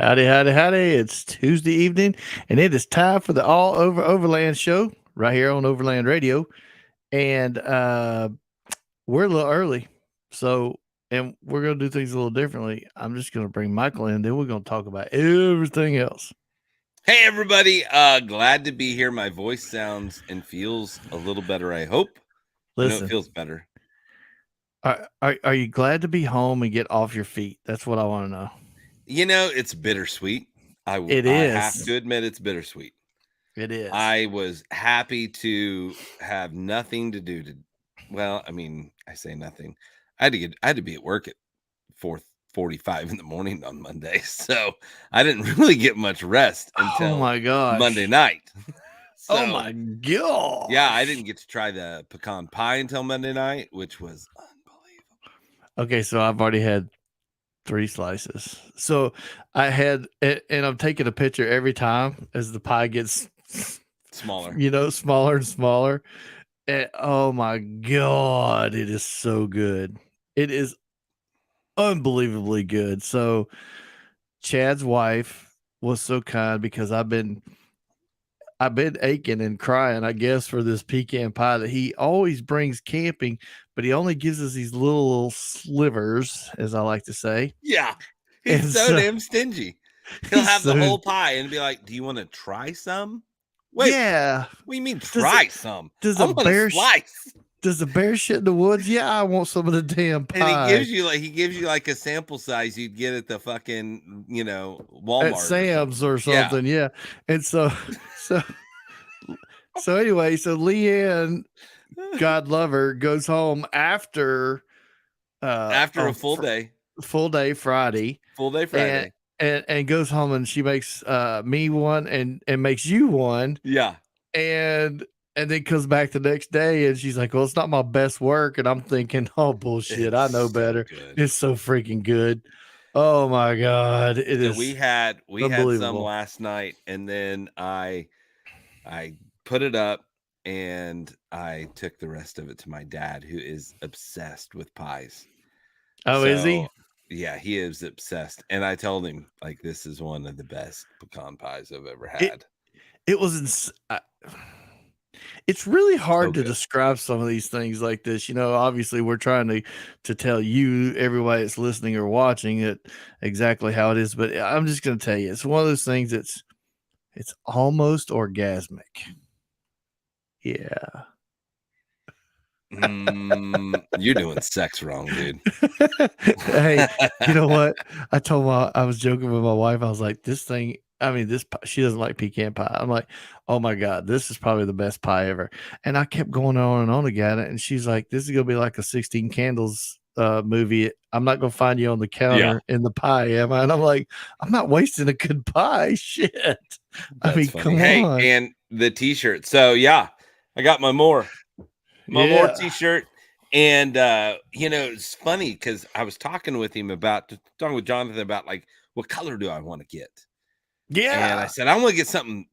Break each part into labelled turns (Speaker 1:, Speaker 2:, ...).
Speaker 1: Howdy, howdy, howdy. It's Tuesday evening, and it is time for the All Over Overland show right here on Overland Radio. And we're a little early. And we're going to do things a little differently. I'm just going to bring Michael in, then we're going to talk about everything else.
Speaker 2: Hey, everybody. Glad to be here. My voice sounds and feels a little better, I hope. I know
Speaker 1: Listen,
Speaker 2: it feels better.
Speaker 1: are you glad to be home and get off your feet? That's what I want to know.
Speaker 2: You know, it's bittersweet. I have
Speaker 1: is.
Speaker 2: to admit it's bittersweet.
Speaker 1: It is.
Speaker 2: I was happy to have nothing to do well, I mean, I say nothing. I had to be at work at 4:45 in the morning on Monday. So I didn't really get much rest until
Speaker 1: my gosh.
Speaker 2: Monday night.
Speaker 1: Oh my god.
Speaker 2: Yeah, I didn't get to try the pecan pie until Monday night, which was unbelievable.
Speaker 1: Okay, so I've already had 3 slices. So I had, and I'm taking a picture every time as the pie gets
Speaker 2: smaller,
Speaker 1: smaller and smaller. And oh my god, it is so good. It is unbelievably good. So Chad's wife was so kind because I've been aching and crying, I guess, for this pecan pie that he always brings camping, but he only gives us these little slivers, as I like to say.
Speaker 2: Yeah. He's so damn stingy. He'll have the whole pie and be like, "Do you want to try some?" Wait,
Speaker 1: yeah.
Speaker 2: What do you mean try some?
Speaker 1: Does a bear slice? Does the bear shit in the woods? Yeah, I want some of the damn pie.
Speaker 2: And he gives you like a sample size you'd get at the fucking, Walmart.
Speaker 1: At Sam's or something, yeah. And so anyway, so Leanne, God love her, goes home after
Speaker 2: a full day
Speaker 1: Friday.
Speaker 2: Full day Friday.
Speaker 1: And goes home and she makes me one and makes you one.
Speaker 2: Yeah.
Speaker 1: And then comes back the next day and she's like, "Well, it's not my best work." And I'm thinking, "Oh, bullshit. I know better." It's so freaking good. Oh my God. It is.
Speaker 2: We had some last night, and then I put it up and I took the rest of it to my dad, who is obsessed with pies.
Speaker 1: Oh, is he?
Speaker 2: Yeah, he is obsessed. And I told him, like, this is one of the best pecan pies I've ever had.
Speaker 1: It was it's really hard to describe some of these things like this. Obviously we're trying to tell you, everybody that's listening or watching it, exactly how it is. But I'm just going to tell you, it's one of those things it's almost orgasmic. Yeah.
Speaker 2: You're doing sex wrong, dude.
Speaker 1: Hey, you know what? I was joking with my wife. I was like, she doesn't like pecan pie. I'm like, oh my God, this is probably the best pie ever. And I kept going on and on again. And she's like, this is going to be like a 16 Candles movie. I'm not going to find you on the counter in the pie, am I? And I'm like, I'm not wasting a good pie. Shit.
Speaker 2: That's funny.
Speaker 1: Come on.
Speaker 2: And the t-shirt. So yeah, I got my more t-shirt. And it's funny because I was talking with Jonathan about, like, what color do I want to get?
Speaker 1: Yeah.
Speaker 2: And I said, I want to get something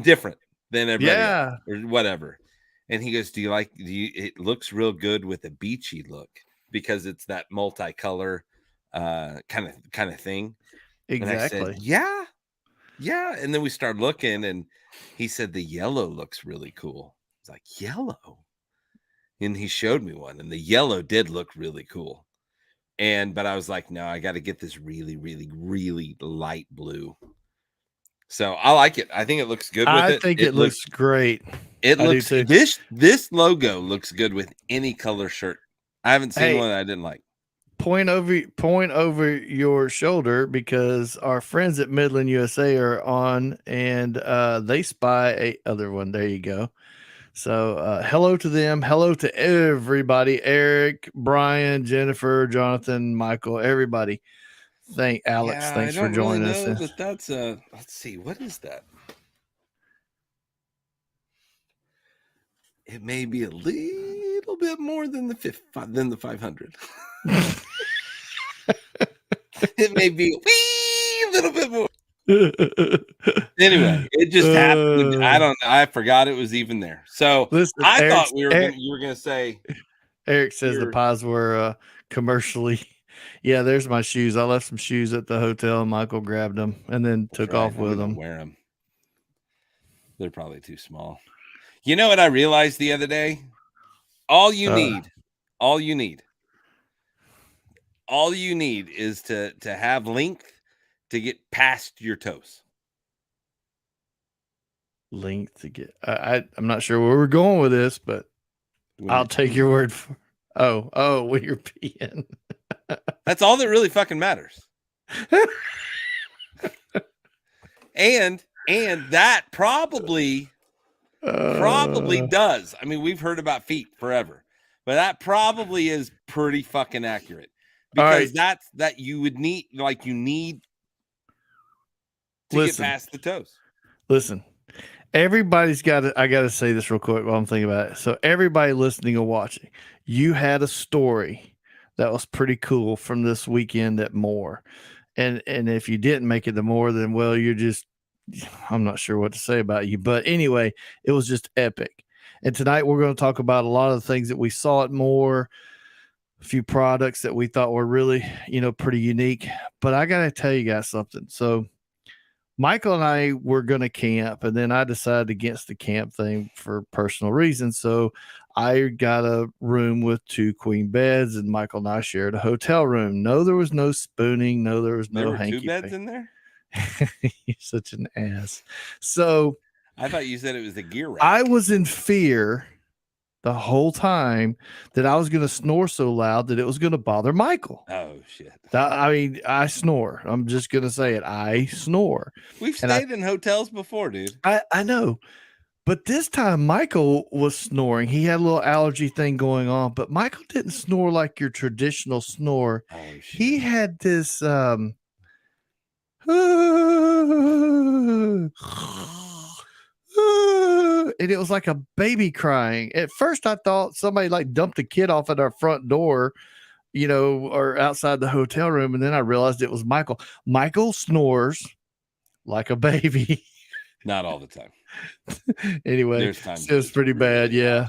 Speaker 2: different than everybody else, or whatever. And he goes, it looks real good with a beachy look because it's that multicolor kind of thing.
Speaker 1: Exactly.
Speaker 2: And I said, yeah. And then we started looking, and he said the yellow looks really cool. It's like, yellow. And he showed me one, and the yellow did look really cool. But I was like, no, I got to get this really, really, really light blue. So I like it. I think it looks good with it.
Speaker 1: I think it looks great.
Speaker 2: It looks this logo looks good with any color shirt. I haven't seen one that I didn't like.
Speaker 1: Point over your shoulder, because our friends at Midland USA are on, and they spy a other one. There you go. So hello to them. Hello to everybody. Eric, Brian, Jennifer, Jonathan, Michael, everybody. Thanks for joining us.
Speaker 2: But that's let's see, what is that? It may be a little bit more than the 500. It may be a little bit more. Anyway, it just happened. I forgot it was even there. So listen, I thought you were going to say.
Speaker 1: Eric says the pies were commercially Yeah, there's my shoes. I left some shoes at the hotel, and Michael grabbed them and then
Speaker 2: That's
Speaker 1: took
Speaker 2: right.
Speaker 1: off
Speaker 2: I'm
Speaker 1: with
Speaker 2: gonna
Speaker 1: them.
Speaker 2: wear them. They're probably too small. You know what I realized the other day? All you
Speaker 1: Uh,
Speaker 2: need, all you need, all you need is to have length to get past your toes.
Speaker 1: length to get. I'm not sure where we're going with this, but
Speaker 2: When
Speaker 1: I'll
Speaker 2: you're
Speaker 1: take
Speaker 2: peeing.
Speaker 1: your word for. Oh, when you're peeing.
Speaker 2: That's all that really fucking matters. And that probably
Speaker 1: uh,
Speaker 2: does. I mean, we've heard about feet forever, but that probably is pretty fucking accurate
Speaker 1: all right,
Speaker 2: because that you would need, like, you need to get
Speaker 1: listen,
Speaker 2: past the toes.
Speaker 1: listen. Everybody's got to. I got to say this real quick while I'm thinking about it. So, everybody listening or watching, you had a story that was pretty cool from this weekend at Moore, and if you didn't make it to Moore, then well, you're just. I'm not sure what to say about you, but anyway, it was just epic. And tonight we're going to talk about a lot of the things that we saw at Moore, a few products that we thought were really, pretty unique. But I got to tell you guys something. So Michael and I were going to camp, and then I decided against the camp thing for personal reasons. So I got a room with two queen beds, and Michael and I shared a hotel room. No, there was no spooning. No, there was
Speaker 2: There
Speaker 1: no
Speaker 2: were two
Speaker 1: hanky
Speaker 2: beds
Speaker 1: panky.
Speaker 2: in there.
Speaker 1: You're such an ass. So
Speaker 2: I thought you said it was a gear rack.
Speaker 1: I was in fear the whole time that I was going to snore so loud that it was going to bother Michael.
Speaker 2: Oh shit.
Speaker 1: I mean, I snore. I'm just going to say it. I snore.
Speaker 2: We've
Speaker 1: And
Speaker 2: stayed in hotels before, dude.
Speaker 1: I know. But this time Michael was snoring. He had a little allergy thing going on, but Michael didn't snore like your traditional snore.
Speaker 2: Oh shit.
Speaker 1: He had this and it was like a baby crying. At first I thought somebody like dumped a kid off at our front door, or outside the hotel room, and then I realized it was Michael. Michael snores like a baby.
Speaker 2: Not all the time.
Speaker 1: Anyway,
Speaker 2: There's times
Speaker 1: it was pretty bad. Yeah.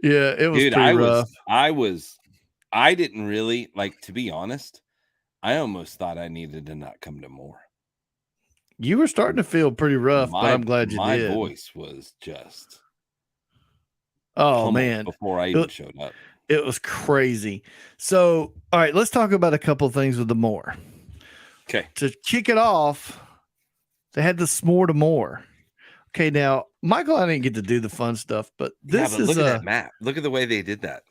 Speaker 1: Yeah, it was
Speaker 2: dude,
Speaker 1: pretty rough.
Speaker 2: I didn't really, like, to be honest, I almost thought I needed to not come to more.
Speaker 1: You were starting to feel pretty rough, but I'm glad you
Speaker 2: My
Speaker 1: did.
Speaker 2: voice was just
Speaker 1: Oh
Speaker 2: pummeled
Speaker 1: man,
Speaker 2: before I even showed up.
Speaker 1: it was crazy. So, all right, let's talk about a couple of things with the more.
Speaker 2: Okay.
Speaker 1: To kick it off, they had the s'more to more. Okay, now Michael, I didn't get to do the fun stuff, but this is
Speaker 2: look at that map. Look at the way they did that.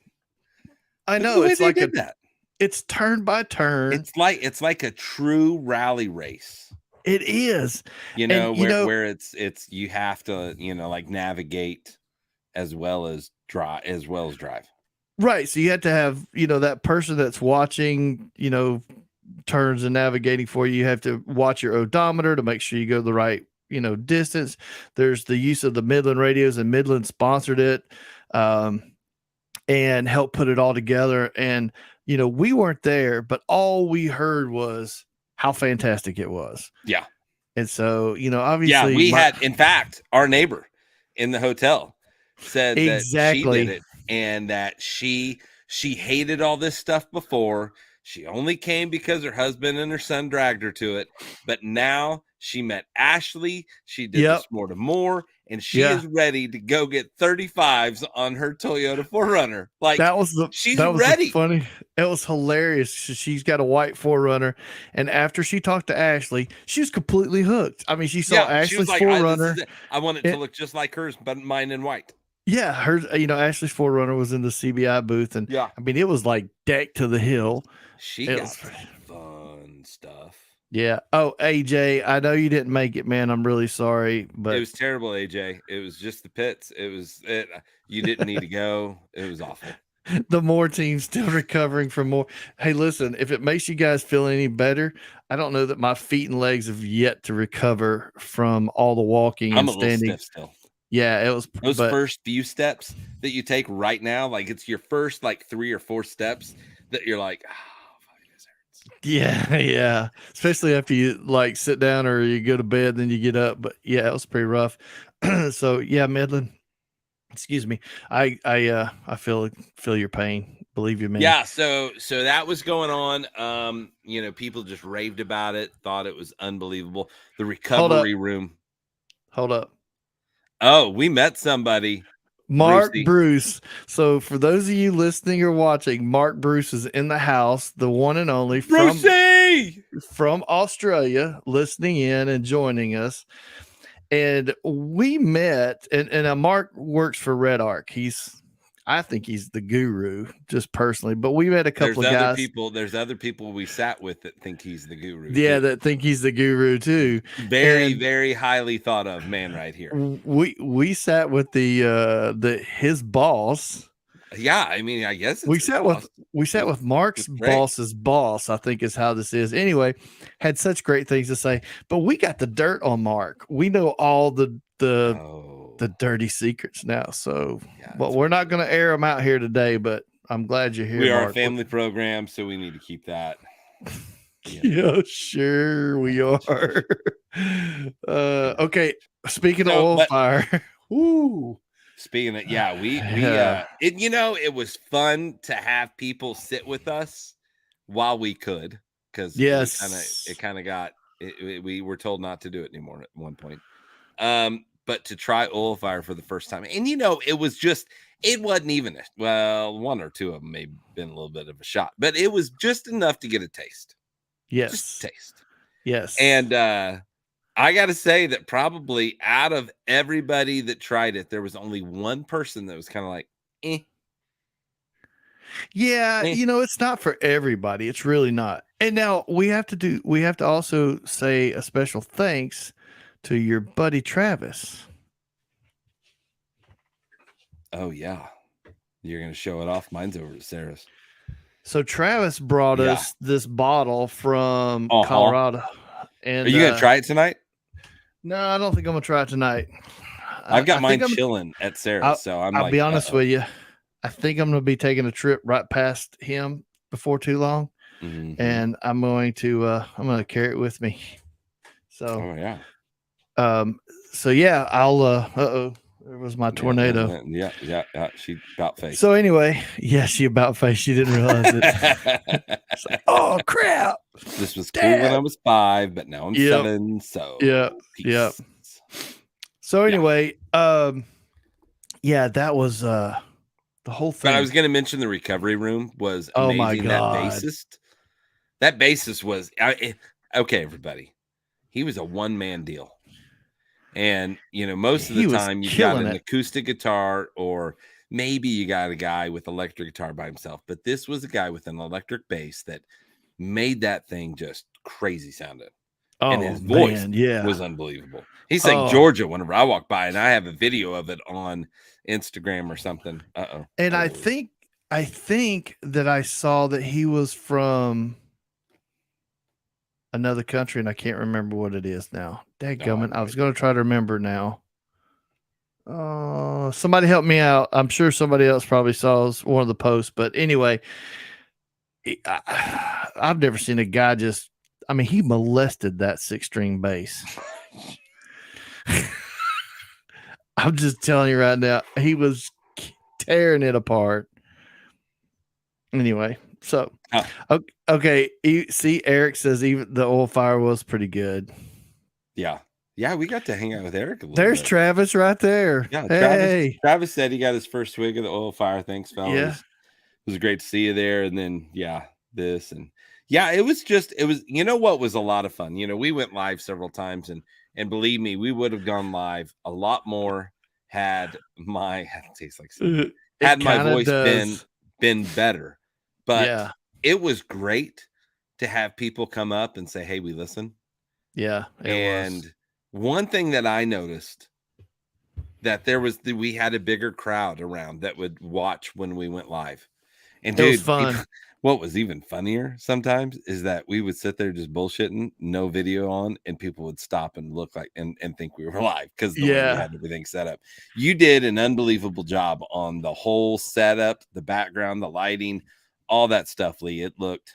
Speaker 1: I know it's like
Speaker 2: that.
Speaker 1: It's turn by turn.
Speaker 2: It's like a true rally race.
Speaker 1: It is.
Speaker 2: Where it's you have to, like, navigate as well as drive.
Speaker 1: Right. So you have to have, that person that's watching, turns and navigating for you. You have to watch your odometer to make sure you go the right, distance. There's the use of the Midland radios, and Midland sponsored it and helped put it all together. And, we weren't there, but all we heard was how fantastic it was.
Speaker 2: Yeah.
Speaker 1: And so, obviously,
Speaker 2: we had, in fact, our neighbor in the hotel said
Speaker 1: exactly
Speaker 2: that she did it, and that she hated all this stuff before. She only came because her husband and her son dragged her to it. But now she met Ashley. She did this more to more, and she is ready to go get 35s on her Toyota 4Runner. Like, she's ready.
Speaker 1: Funny. It was hilarious. She's got a white 4Runner, and after she talked to Ashley, she was completely hooked. I mean, she saw Ashley's 4Runner.
Speaker 2: I want it to look just like hers, but mine in white.
Speaker 1: Yeah, hers. Ashley's 4Runner was in the CBI booth, and I mean, it was like decked to the hill.
Speaker 2: She got fun stuff.
Speaker 1: Yeah. Oh, AJ, I know you didn't make it, man. I'm really sorry, but
Speaker 2: it was terrible, AJ. It was just the pits. You didn't need to go. It was awful.
Speaker 1: The Moore team's still recovering from more. Hey, listen, if it makes you guys feel any better, I don't know that my feet and legs have yet to recover from all the walking and standing.
Speaker 2: I'm a little stiff still.
Speaker 1: Yeah, it was
Speaker 2: those first few steps that you take right now. Like, it's your first, like, 3 or 4 steps that you're like, oh, fuck, this hurts.
Speaker 1: Yeah. Especially after you, like, sit down or you go to bed, then you get up. But yeah, it was pretty rough. So yeah, Midland. Excuse me. I feel your pain. Believe you me.
Speaker 2: Yeah, so that was going on. People just raved about it, thought it was unbelievable. The
Speaker 1: Hold up.
Speaker 2: recovery room.
Speaker 1: Hold up.
Speaker 2: Oh, we met somebody,
Speaker 1: Mark
Speaker 2: Brucey.
Speaker 1: Bruce. So for those of you listening or watching, Mark Bruce is in the house, the one and only
Speaker 2: Brucey!
Speaker 1: from Australia, listening in and joining us. And we met, and Mark works for Red Arc. I think he's the guru, just personally. But we met a couple
Speaker 2: There's
Speaker 1: of
Speaker 2: other
Speaker 1: guys,
Speaker 2: people. There's other people we sat with that think he's the guru
Speaker 1: yeah,
Speaker 2: too.
Speaker 1: that think he's the guru too.
Speaker 2: Very,
Speaker 1: And
Speaker 2: very highly thought of man right here.
Speaker 1: we sat with his boss.
Speaker 2: Yeah, I mean, I guess it's
Speaker 1: We
Speaker 2: his
Speaker 1: sat
Speaker 2: boss.
Speaker 1: with Mark's
Speaker 2: Greg.
Speaker 1: boss's boss, I think is how this is. Anyway, had such great things to say, but we got the dirt on Mark. We know all the dirty secrets now. So,
Speaker 2: Yeah,
Speaker 1: but we're not going to air them out here today. But I'm glad you're here.
Speaker 2: we are
Speaker 1: Mark.
Speaker 2: a family program, so we need to keep that.
Speaker 1: Yeah, sure we are. Okay. Speaking of oil fire, woo.
Speaker 2: Speaking of, yeah, it was fun to have people sit with us while we could, because
Speaker 1: yes,
Speaker 2: we were told not to do it anymore at one point. But to try oil fire for the first time, and it wasn't even one or two of them may have been a little bit of a shot, but it was just enough to get a taste.
Speaker 1: Yes,
Speaker 2: just a taste.
Speaker 1: Yes,
Speaker 2: and I got to say that probably out of everybody that tried it, there was only one person that was kind of like, eh.
Speaker 1: Yeah, it's not for everybody. It's really not. And now we have to also say a special thanks to your buddy Travis.
Speaker 2: Oh yeah. You're going to show it off. Mine's over at Sarah's.
Speaker 1: So Travis brought us this bottle from Colorado. And
Speaker 2: are you going to try it tonight?
Speaker 1: No, I don't think I'm going to try it tonight.
Speaker 2: I've got mine chilling at Sarah's, so
Speaker 1: I'll be honest with you. I think I'm going to be taking a trip right past him before too long, and I'm going to carry it with me. So, I'll. There was my tornado.
Speaker 2: Yeah. She about faced.
Speaker 1: So anyway, she about faced. She didn't realize it. It's like, oh crap!
Speaker 2: This was cool when I was 5, but now I'm 7. So
Speaker 1: yeah. So anyway, that was the whole thing.
Speaker 2: But I was going to mention the recovery room was amazing.
Speaker 1: Oh my God.
Speaker 2: That bassist was okay. Everybody, he was a one-man deal. And, most of the time you got an acoustic guitar, or maybe you got a guy with electric guitar by himself. But this was a guy with an electric bass that made that thing just crazy sounding. And his voice was unbelievable. He sang Georgia whenever I walked by, and I have a video of it on Instagram or something.
Speaker 1: And I think that I saw that he was from another country, and I can't remember what it is now. Dadgummit. I was going to try to remember now. Somebody help me out. I'm sure somebody else probably saw one of the posts, but anyway, I've never seen a guy he molested that 6-string bass. I'm just telling you right now, he was tearing it apart. Anyway, so okay. See, Eric says even the oil fire was pretty good.
Speaker 2: Yeah, we got to hang out with Eric a little
Speaker 1: There's
Speaker 2: bit.
Speaker 1: Travis right there.
Speaker 2: Yeah,
Speaker 1: hey.
Speaker 2: Travis said he got his first swig of the oil fire. Thanks, fellas.
Speaker 1: Yeah.
Speaker 2: It was great to see you there. And then this and it was what was a lot of fun. We went live several times, and believe me, we would have gone live a lot more had my voice been better. But it was great to have people come up and say, hey, we listen.
Speaker 1: Yeah.
Speaker 2: And one thing that I noticed, that we had a bigger crowd around that would watch when we went live. And dude, it was fun. What was even funnier sometimes is that we would sit there just bullshitting, no video on, and people would stop and look like and think we were live because the way we had everything set up. You did an unbelievable job on the whole setup, the background, the lighting, all that stuff, Lee. It looked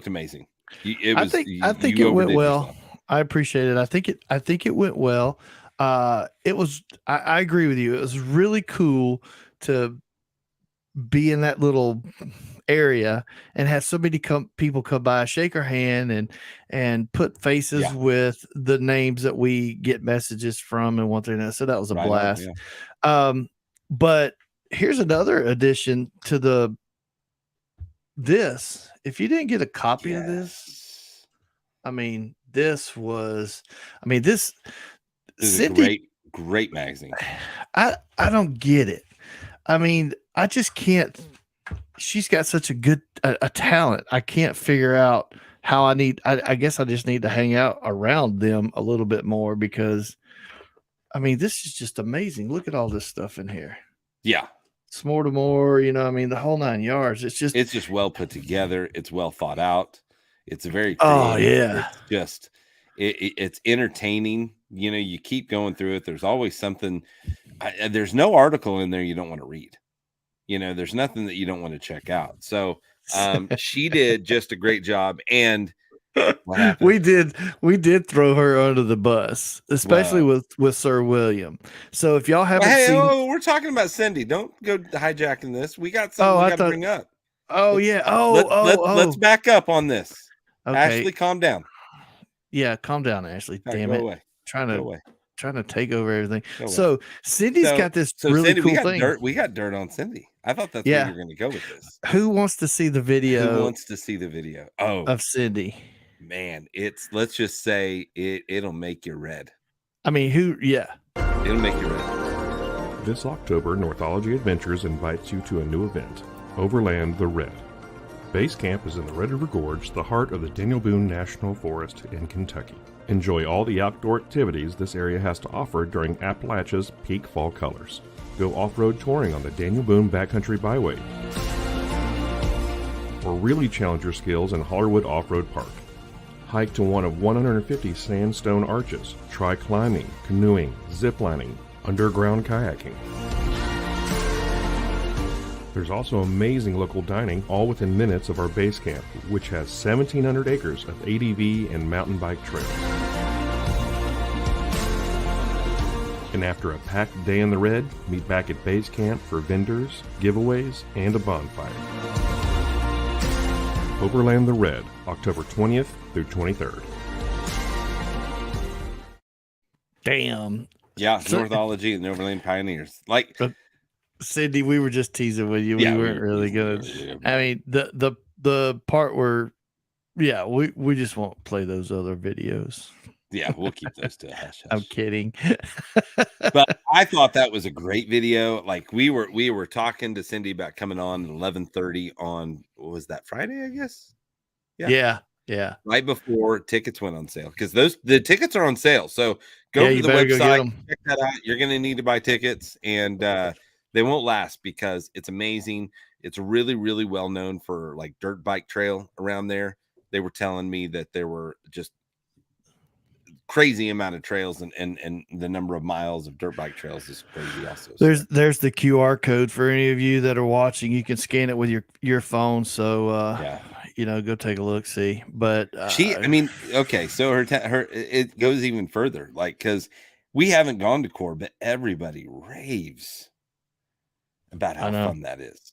Speaker 2: amazing.
Speaker 1: I think it went well. Yourself. I appreciate it. I think it went well. It was. I agree with you. It was really cool to be in that little area and have so many people come by, shake our hand, and put faces
Speaker 2: Yeah.
Speaker 1: with the names that we get messages from and what they're not. So that was a
Speaker 2: Right on.
Speaker 1: blast.
Speaker 2: Yeah.
Speaker 1: But here's another addition to this. If you didn't get a copy of this,
Speaker 2: Yes.
Speaker 1: I mean, this
Speaker 2: This is a
Speaker 1: Cindy,
Speaker 2: great magazine.
Speaker 1: I don't get it. I mean, I just can't. She's got such a talent. I can't figure out how I guess I just need to hang out around them a little bit more because I mean, this is just amazing. Look at all this stuff in here.
Speaker 2: Yeah.
Speaker 1: Smortamore, I mean, the whole 9 yards. It's
Speaker 2: just well put together. It's well thought out. It's very
Speaker 1: oh
Speaker 2: creative.
Speaker 1: yeah.
Speaker 2: It's just it's entertaining. You keep going through it. There's always something. There's no article in there you don't want to read. There's nothing that you don't want to check out. So she did just a great job. And what happened?
Speaker 1: We did throw her under the bus, especially with Sir William. So if y'all haven't seen,
Speaker 2: we're talking about Cindy. Don't go hijacking this. We got something we got to bring up.
Speaker 1: Let's
Speaker 2: back up on this.
Speaker 1: Okay.
Speaker 2: Ashley, calm down.
Speaker 1: Yeah, calm down, Ashley. Damn it.
Speaker 2: Away.
Speaker 1: Trying to take over everything.
Speaker 2: Go
Speaker 1: so Cindy's got this really
Speaker 2: Cindy,
Speaker 1: cool thing.
Speaker 2: We got dirt on Cindy. I thought that's where you were going to go with this.
Speaker 1: Who wants to see the video?
Speaker 2: Who wants to see the video?
Speaker 1: Of Cindy.
Speaker 2: Man, let's just say it'll make you red.
Speaker 1: I mean,
Speaker 2: it'll make you red.
Speaker 3: This October, Northology Adventures invites you to a new event, Overland the Red. Base camp is in the Red River Gorge, the heart of the Daniel Boone National Forest in Kentucky. Enjoy all the outdoor activities this area has to offer during Appalachia's peak fall colors. Go off-road touring on the Daniel Boone Backcountry Byway, or really challenge your skills in Hollerwood Off-Road Park. Hike to one of 150 sandstone arches. Try climbing, canoeing, ziplining, underground kayaking. There's also amazing local dining, all within minutes of our base camp, which has 1,700 acres of ADV and mountain bike trails. And after a packed day in the red, meet back at base camp for vendors, giveaways, and a bonfire. Overland the Red, October 20th through 23rd.
Speaker 1: Damn.
Speaker 2: Yeah, Northology and Overland Pioneers.
Speaker 1: Cindy, we were just teasing with you.
Speaker 2: Yeah,
Speaker 1: we weren't really good. I mean, the part where, we just won't play those other videos.
Speaker 2: Yeah, we'll keep those to hush.
Speaker 1: I'm kidding.
Speaker 2: But I thought that was a great video. Like we were talking to Cindy about coming on at 11:30 on, what was that, Friday, I guess?
Speaker 1: Yeah.
Speaker 2: Right before tickets went on sale, because the tickets are on sale. So go to the website, check that out. You're going to need to buy tickets, and they won't last because it's amazing. It's really, really well known for like dirt bike trail around there. They were telling me that there were just crazy amount of trails, and the number of miles of dirt bike trails is crazy also.
Speaker 1: There's the QR code for any of you that are watching. You can scan it with your phone. So go take a look, see. But
Speaker 2: okay, so her it goes even further, like, because we haven't gone to Core, but everybody raves about how fun that is.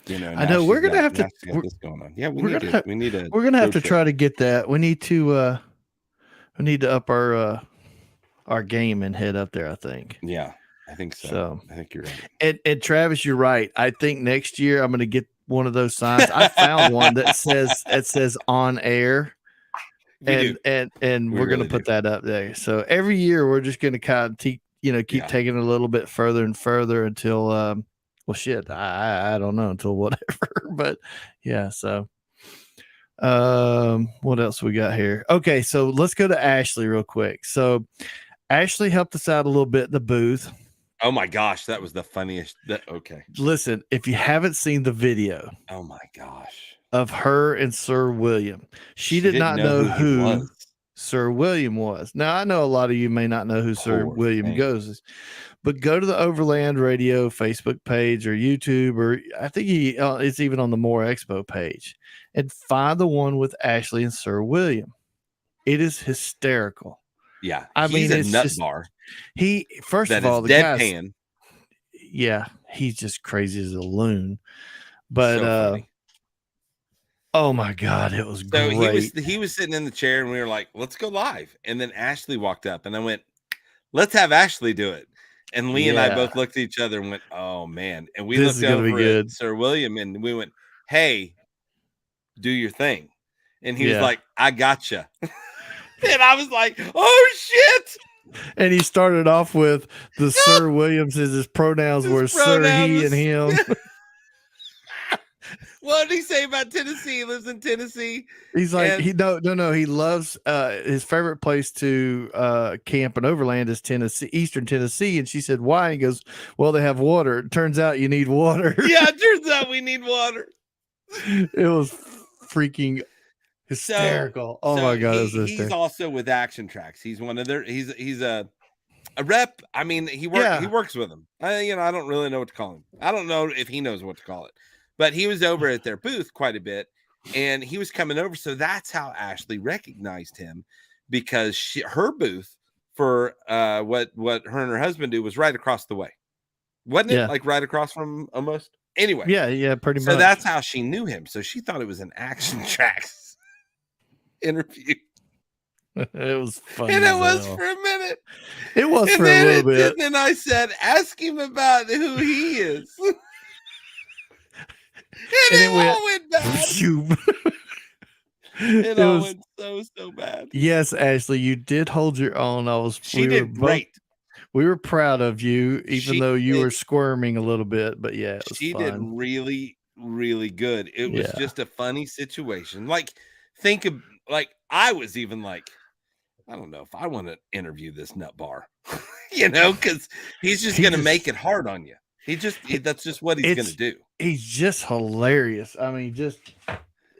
Speaker 1: I know we're gonna have to
Speaker 2: get this going on. Yeah, we need to
Speaker 1: we're gonna have to try to get that. We need to up our game and head up there, I think.
Speaker 2: Yeah, I think so. I think you're right.
Speaker 1: And Travis, you're right. I think next year I'm gonna get one of those signs. I found one that says on air. And we're gonna put that up there. So every year we're just gonna kind of keep taking it a little bit further and further until I don't know, until whatever. But yeah, so what else we got here? Okay, so let's go to Ashley real quick. So Ashley helped us out a little bit in the booth.
Speaker 2: Oh my gosh, that was the funniest. Okay,
Speaker 1: listen, if you haven't seen the video,
Speaker 2: oh my gosh,
Speaker 1: of her and Sir William, she did not know who Sir William was. Now I know a lot of you may not know who Sir William goes, but go to the Overland Radio Facebook page or YouTube, or I think it's even on the More Expo page, and find the one with Ashley and Sir William. It is hysterical.
Speaker 2: Yeah,
Speaker 1: I mean,
Speaker 2: it's a nut bar.
Speaker 1: First of all, the deadpan. yeah, he's just crazy as a loon. But
Speaker 2: So funny.
Speaker 1: oh my God, it was
Speaker 2: So
Speaker 1: great.
Speaker 2: he was sitting in the chair, and we were like, "Let's go live." And then Ashley walked up, and I went, "Let's have Ashley do it." And Lee and I
Speaker 1: Yeah,
Speaker 2: both looked at each other and went, "Oh man!" And we
Speaker 1: this
Speaker 2: looked
Speaker 1: is gonna be
Speaker 2: over at
Speaker 1: good.
Speaker 2: Sir William, and we went, "Hey, do your thing." And he was
Speaker 1: Yeah.
Speaker 2: like, "I gotcha." And I was like, "Oh shit!"
Speaker 1: And he started off with the Sir Williams, his pronouns
Speaker 2: His
Speaker 1: were sir,
Speaker 2: pronoun
Speaker 1: he, and
Speaker 2: was.
Speaker 1: him.
Speaker 2: What did he say about Tennessee? He lives in Tennessee.
Speaker 1: He's like,
Speaker 2: And
Speaker 1: no. He loves his favorite place to camp in Overland is Tennessee, Eastern Tennessee. And she said, why? He goes, well, they have water. It turns out you need water.
Speaker 2: yeah, it turns out we need water.
Speaker 1: It was freaking
Speaker 2: So
Speaker 1: hysterical. Oh my God, it was
Speaker 2: he's
Speaker 1: hysterical.
Speaker 2: also with Action Tracks. He's one of their he's a rep. I mean, he
Speaker 1: Yeah.
Speaker 2: works with them. I don't really know what to call him. I don't know if he knows what to call it. But he was over at their booth quite a bit, and he was coming over. So that's how Ashley recognized him, because her booth for what her and her husband do was right across the way. Wasn't it?
Speaker 1: Yeah.
Speaker 2: Like right across from almost. Anyway.
Speaker 1: Yeah, pretty
Speaker 2: So
Speaker 1: much.
Speaker 2: that's how she knew him. So she thought it was an Action Tracks interview.
Speaker 1: It was funny.
Speaker 2: And it
Speaker 1: as
Speaker 2: was
Speaker 1: hell.
Speaker 2: for a minute.
Speaker 1: It was
Speaker 2: And
Speaker 1: for a
Speaker 2: then
Speaker 1: little bit.
Speaker 2: And then I said, ask him about who he is. And it all went bad. It all went so bad.
Speaker 1: Yes, Ashley, you did hold your own.
Speaker 2: She did great.
Speaker 1: We were proud of you, even
Speaker 2: She
Speaker 1: though you
Speaker 2: did-
Speaker 1: were squirming a little bit. But yeah, it was
Speaker 2: She
Speaker 1: fun.
Speaker 2: did really, really good. It was just a funny situation. Like, think of, like, I was even like, I don't know if I want to interview this nut bar, because he's just going to make it hard on you. That's just what he's going to do.
Speaker 1: He's just hilarious. I mean, just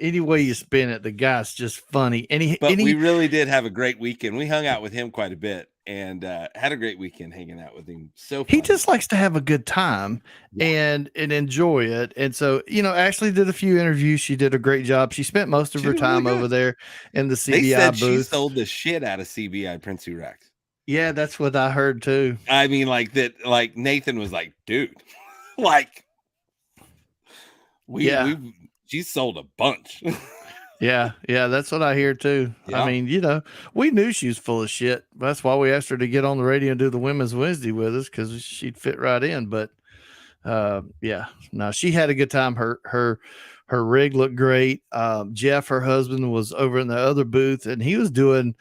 Speaker 1: any way you spin it, the guy's just funny.
Speaker 2: We really did have a great weekend. We hung out with him quite a bit and had a great weekend hanging out with him. So funny.
Speaker 1: He just likes to have a good time and enjoy it. And so, Ashley did a few interviews. She did a great job. She spent most of her time over there in the CBI
Speaker 2: they said
Speaker 1: booth.
Speaker 2: She sold the shit out of CBI Prince Rex.
Speaker 1: Yeah, that's what I heard too.
Speaker 2: I mean, like that. Like Nathan was like, dude, like she sold a bunch.
Speaker 1: Yeah, that's what I hear too. Yeah. I mean, we knew she was full of shit. That's why we asked her to get on the radio and do the Women's Wednesday with us, because she'd fit right in. But no, she had a good time. Her rig looked great. Jeff, her husband, was over in the other booth, and he was doing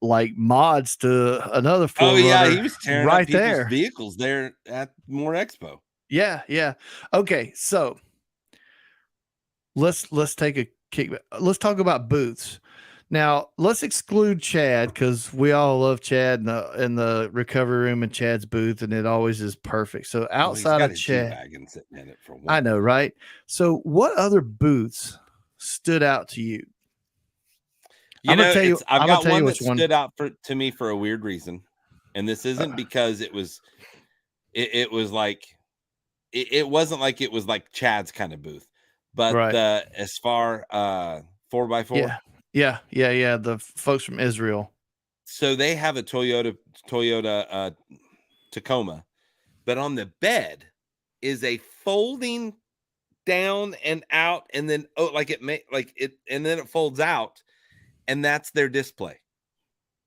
Speaker 1: like mods to another Ford.
Speaker 2: Oh yeah, he was tearing
Speaker 1: right
Speaker 2: up people's
Speaker 1: there
Speaker 2: vehicles there at More Expo.
Speaker 1: Yeah. Okay, so let's take a kick. Let's talk about booths. Now, let's exclude Chad, because we all love Chad in the recovery room in Chad's booth, and it always is perfect. So outside of Chad,
Speaker 2: sitting in it for one.
Speaker 1: I know, right? So what other booths stood out to you?
Speaker 2: I've got one that stood out to me for a weird reason, and this isn't because it was like it wasn't like it was like Chad's kind of booth, but the Aspar 4x4.
Speaker 1: Yeah. The folks from Israel.
Speaker 2: So they have a Toyota Tacoma, but on the bed is a folding down and out, and then and then it folds out. And that's their display.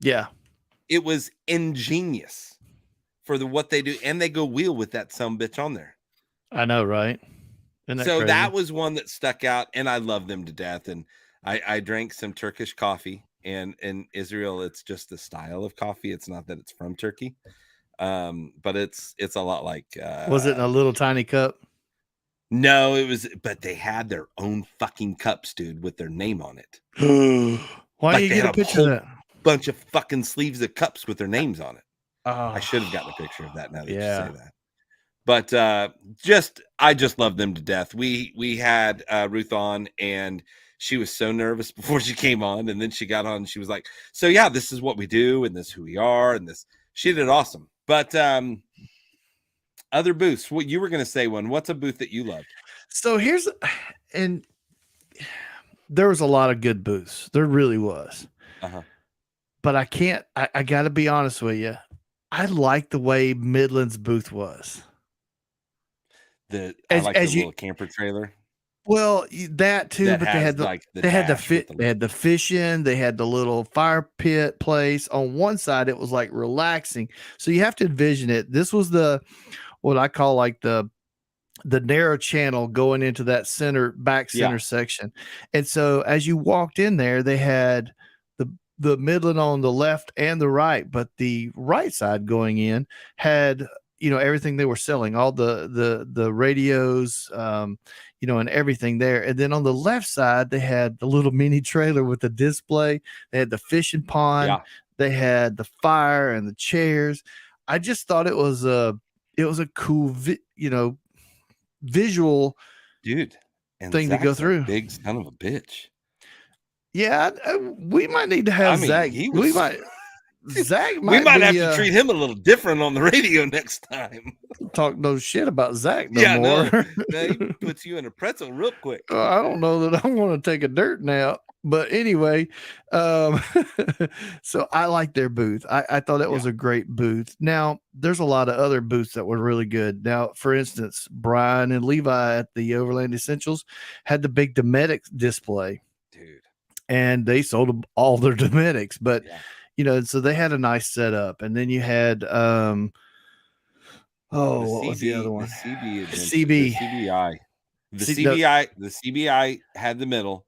Speaker 1: Yeah.
Speaker 2: It was ingenious for what they do. And they go wheel with that sumbitch on there.
Speaker 1: I know, right?
Speaker 2: So that was one that stuck out, and I love them to death. And I drank some Turkish coffee, and in Israel, it's just the style of coffee. It's not that it's from Turkey. But it's a lot like
Speaker 1: was it in a little tiny cup?
Speaker 2: No, but they had their own fucking cups, dude, with their name on it.
Speaker 1: Why didn't you get a picture of that?
Speaker 2: Bunch of fucking sleeves of cups with their names on it.
Speaker 1: I
Speaker 2: should have gotten a picture of that now that you say that. But I just love them to death. We had Ruth on, and she was so nervous before she came on, and then she got on and she was like, so yeah, this is what we do, and this is who we are, and this. She did awesome. But other booths, what you were going to say what's a booth that you loved?
Speaker 1: So and there was a lot of good booths. There really was. But I got to be honest with you. I like the way Midland's booth was.
Speaker 2: I
Speaker 1: as
Speaker 2: like the
Speaker 1: as you
Speaker 2: little camper trailer
Speaker 1: well, that too,
Speaker 2: that
Speaker 1: but
Speaker 2: has like the
Speaker 1: they had the
Speaker 2: dash with
Speaker 1: they
Speaker 2: the
Speaker 1: had the fishing, they had the little fire pit place. On one side, it was like relaxing. So you have to envision it. This was what I call like the narrow channel going into that back
Speaker 2: yeah
Speaker 1: center section. And so as you walked in there, they had the Midland on the left and the right, but the right side going in had everything they were selling, all the radios, and everything there. And then on the left side, they had the little mini trailer with the display. They had the fishing pond.
Speaker 2: yeah
Speaker 1: They had the fire and the chairs. I just thought it was a cool, visual
Speaker 2: dude, and
Speaker 1: thing to go
Speaker 2: Zach's a
Speaker 1: through.
Speaker 2: big son of a bitch.
Speaker 1: Yeah, we might need to
Speaker 2: I
Speaker 1: have
Speaker 2: mean,
Speaker 1: Zach.
Speaker 2: he was
Speaker 1: Zach
Speaker 2: we
Speaker 1: might
Speaker 2: might have
Speaker 1: be
Speaker 2: to treat him a little different on the radio next time.
Speaker 1: talk no shit about Zach no
Speaker 2: Yeah,
Speaker 1: more.
Speaker 2: no, he puts you in a pretzel real quick.
Speaker 1: I don't know that I want to take a dirt nap. But anyway, um, so I like their booth. I thought it was
Speaker 2: Yeah.
Speaker 1: a great booth. Now, there's a lot of other booths that were really good. Now, for instance, Brian and Levi at the Overland Essentials had the big Dometics display,
Speaker 2: Dude.
Speaker 1: and they sold all their Dometics. But
Speaker 2: Yeah.
Speaker 1: so they had a nice setup, and then you had what was the other one?
Speaker 2: The CB adventure,
Speaker 1: CB.
Speaker 2: the CBI. The CBI had the middle.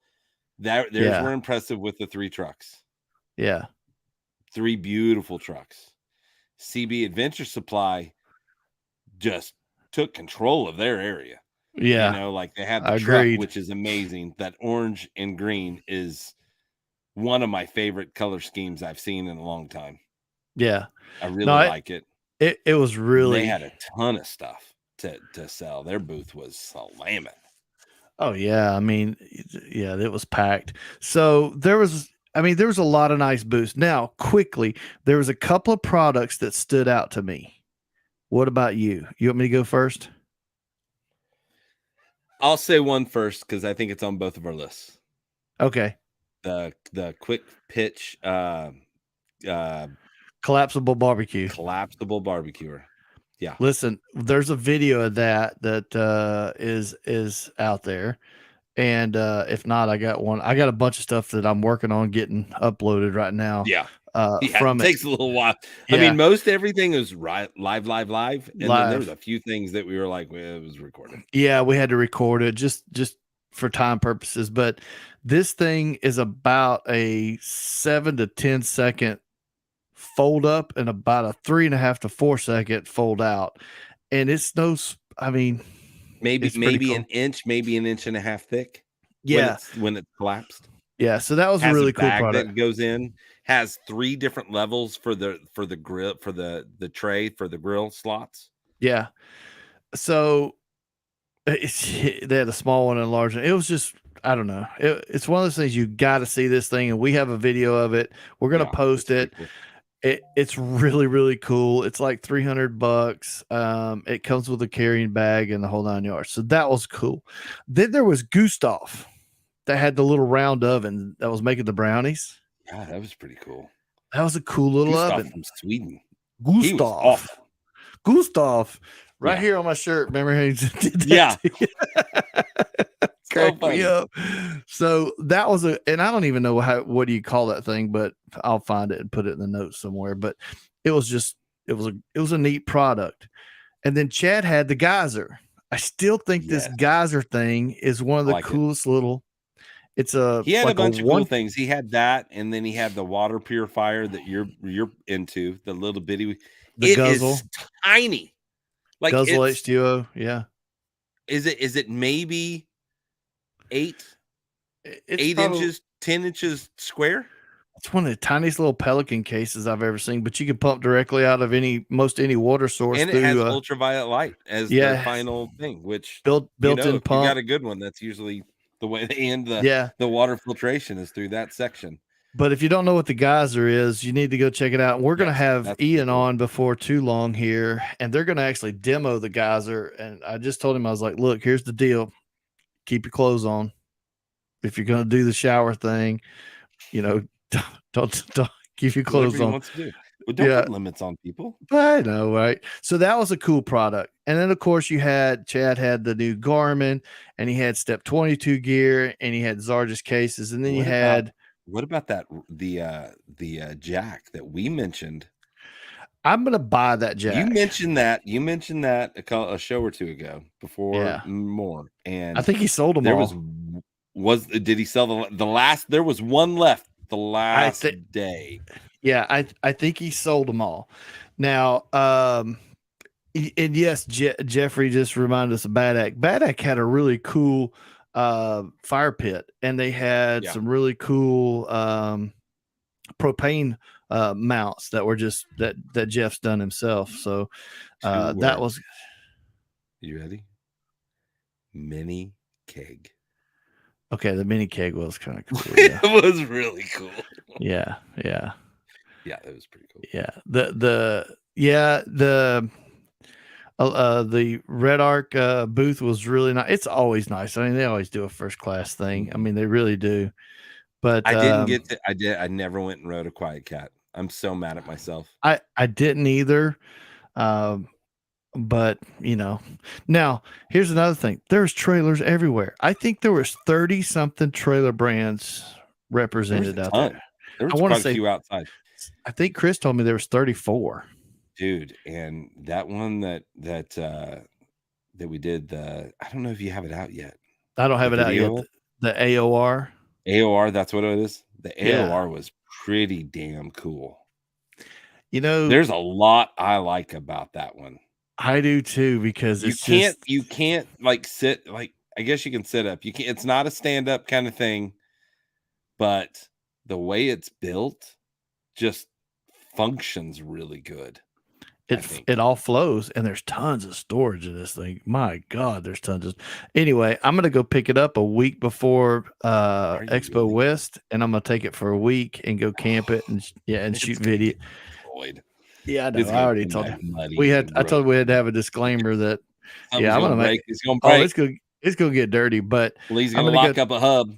Speaker 2: Theirs were impressive with the 3 trucks.
Speaker 1: Yeah.
Speaker 2: 3 beautiful trucks. CB Adventure Supply just took control of their area.
Speaker 1: Yeah.
Speaker 2: Like they had the truck, which is amazing. That orange and green is one of my favorite color schemes I've seen in a long time.
Speaker 1: Yeah.
Speaker 2: I really like it.
Speaker 1: It was really.
Speaker 2: They had a ton of stuff to sell. Their booth was slamming.
Speaker 1: Oh yeah, I mean, yeah, it was packed. So there was a lot of nice booths. Now, quickly, there was a couple of products that stood out to me. What about you? You want me to go first?
Speaker 2: I'll say one first because I think it's on both of our lists.
Speaker 1: Okay.
Speaker 2: The quick pitch
Speaker 1: collapsible barbecue.
Speaker 2: Collapsible barbecuer. Yeah.
Speaker 1: Listen, there's a video of that is out there. And if not, I got one. I got a bunch of stuff that I'm working on getting uploaded right now.
Speaker 2: Yeah.
Speaker 1: From
Speaker 2: it takes a little while.
Speaker 1: Yeah.
Speaker 2: I mean, most everything is live. And then there was a few things that we were like, well, it was recorded.
Speaker 1: Yeah, we had to record it just for time purposes. But this thing is about a 7 to 10 second fold up and about a 3.5 to 4 second fold out. And it's
Speaker 2: maybe
Speaker 1: cool.
Speaker 2: an inch, maybe an inch and a half thick.
Speaker 1: Yeah.
Speaker 2: When it's collapsed.
Speaker 1: Yeah. So that was a really cool product.
Speaker 2: That goes in, has 3 different levels for the grill, for the tray, for the grill slots.
Speaker 1: Yeah. So they had a small one and a large one. It was just, I don't know. It's one of those things you got to see this thing, and we have a video of it. We're going to post it. Cool. It's really, really cool. It's like $300. It comes with a carrying bag and the whole 9 yards. So that was cool. Then there was Gustav that had the little round oven that was making the brownies.
Speaker 2: Yeah, that was pretty cool.
Speaker 1: That was a cool little
Speaker 2: Gustav
Speaker 1: oven
Speaker 2: from Sweden.
Speaker 1: Gustav. Right here on my shirt. Remember how he did that?
Speaker 2: Yeah.
Speaker 1: Crack me up. So that was and I don't even know what do you call that thing, but I'll find it and put it in the notes somewhere. But it was a neat product. And then Chad had the geyser. I still think this geyser thing is one of the coolest little. He had a bunch of cool things. He had that, and then he had the water purifier that you're into, the little bitty.
Speaker 2: The Guzzle is tiny.
Speaker 1: Like Guzzle H2O, yeah.
Speaker 2: Is it maybe 8 inches, 10 inches square?
Speaker 1: It's one of the tiniest little Pelican cases I've ever seen, but you can pump directly out of any water source.
Speaker 2: And it has ultraviolet light as the final thing, which
Speaker 1: built-in pump.
Speaker 2: You got a good one. That's usually the way they end the water filtration is through that section.
Speaker 1: But if you don't know what the geyser is, you need to go check it out. We're going to have Ian on before too long here, and they're going to actually demo the geyser. And I just told him, I was like, look, here's the deal. Keep your clothes on. If you're going to do the shower thing, don't keep your clothes on.
Speaker 2: Don't
Speaker 1: Yeah.
Speaker 2: put limits on people.
Speaker 1: I know, right? So that was a cool product. And then of course Chad had the new Garmin, and he had Step 22 gear, and he had Zarges cases, and then you had
Speaker 2: what about that the jack that we mentioned?
Speaker 1: I'm gonna buy that jack.
Speaker 2: You mentioned that a show or two ago before more, and
Speaker 1: I think he sold them
Speaker 2: there
Speaker 1: all.
Speaker 2: Did he sell the last? There was one left the last day.
Speaker 1: Yeah, I think he sold them all. Now, and yes, Jeffrey just reminded us of Bad Act. Bad Act had a really cool fire pit, and they had some really cool propane mounts that were just that Jeff's done himself. So that was.
Speaker 2: You ready? Mini keg.
Speaker 1: Okay, the mini keg was kind of cool.
Speaker 2: Yeah. It was really cool.
Speaker 1: Yeah,
Speaker 2: it was pretty cool.
Speaker 1: Yeah, the Red Arc booth was really nice. It's always nice. I mean, they always do a first class thing. I mean, they really do. But
Speaker 2: I never went and rode a Quiet Cat. I'm so mad at myself.
Speaker 1: I didn't either. But now here's another thing. There's trailers everywhere. I think there was 30 something trailer brands represented out there.
Speaker 2: There was quite a few outside.
Speaker 1: I think Chris told me there was 34.
Speaker 2: Dude, and that one that we did, I don't know if you have it out yet.
Speaker 1: I don't have it out yet. The AOR.
Speaker 2: AOR, that's what it is. The AOR was pretty damn cool. There's a lot I like about that one.
Speaker 1: I do too, because
Speaker 2: you can't like sit, like, I guess you can sit up. You can't, it's not a stand-up kind of thing, but the way it's built just functions really good.
Speaker 1: It all flows, and there's tons of storage in this thing. My God, there's tons of. Anyway, I'm gonna go pick it up a week before Expo West, and I'm gonna take it for a week and go camp it and shoot video. Yeah, I know. I already told you. I told you we had to have a disclaimer that I'm gonna make
Speaker 2: it's gonna break.
Speaker 1: It's gonna get dirty, but
Speaker 2: Lee's gonna lock up a hub.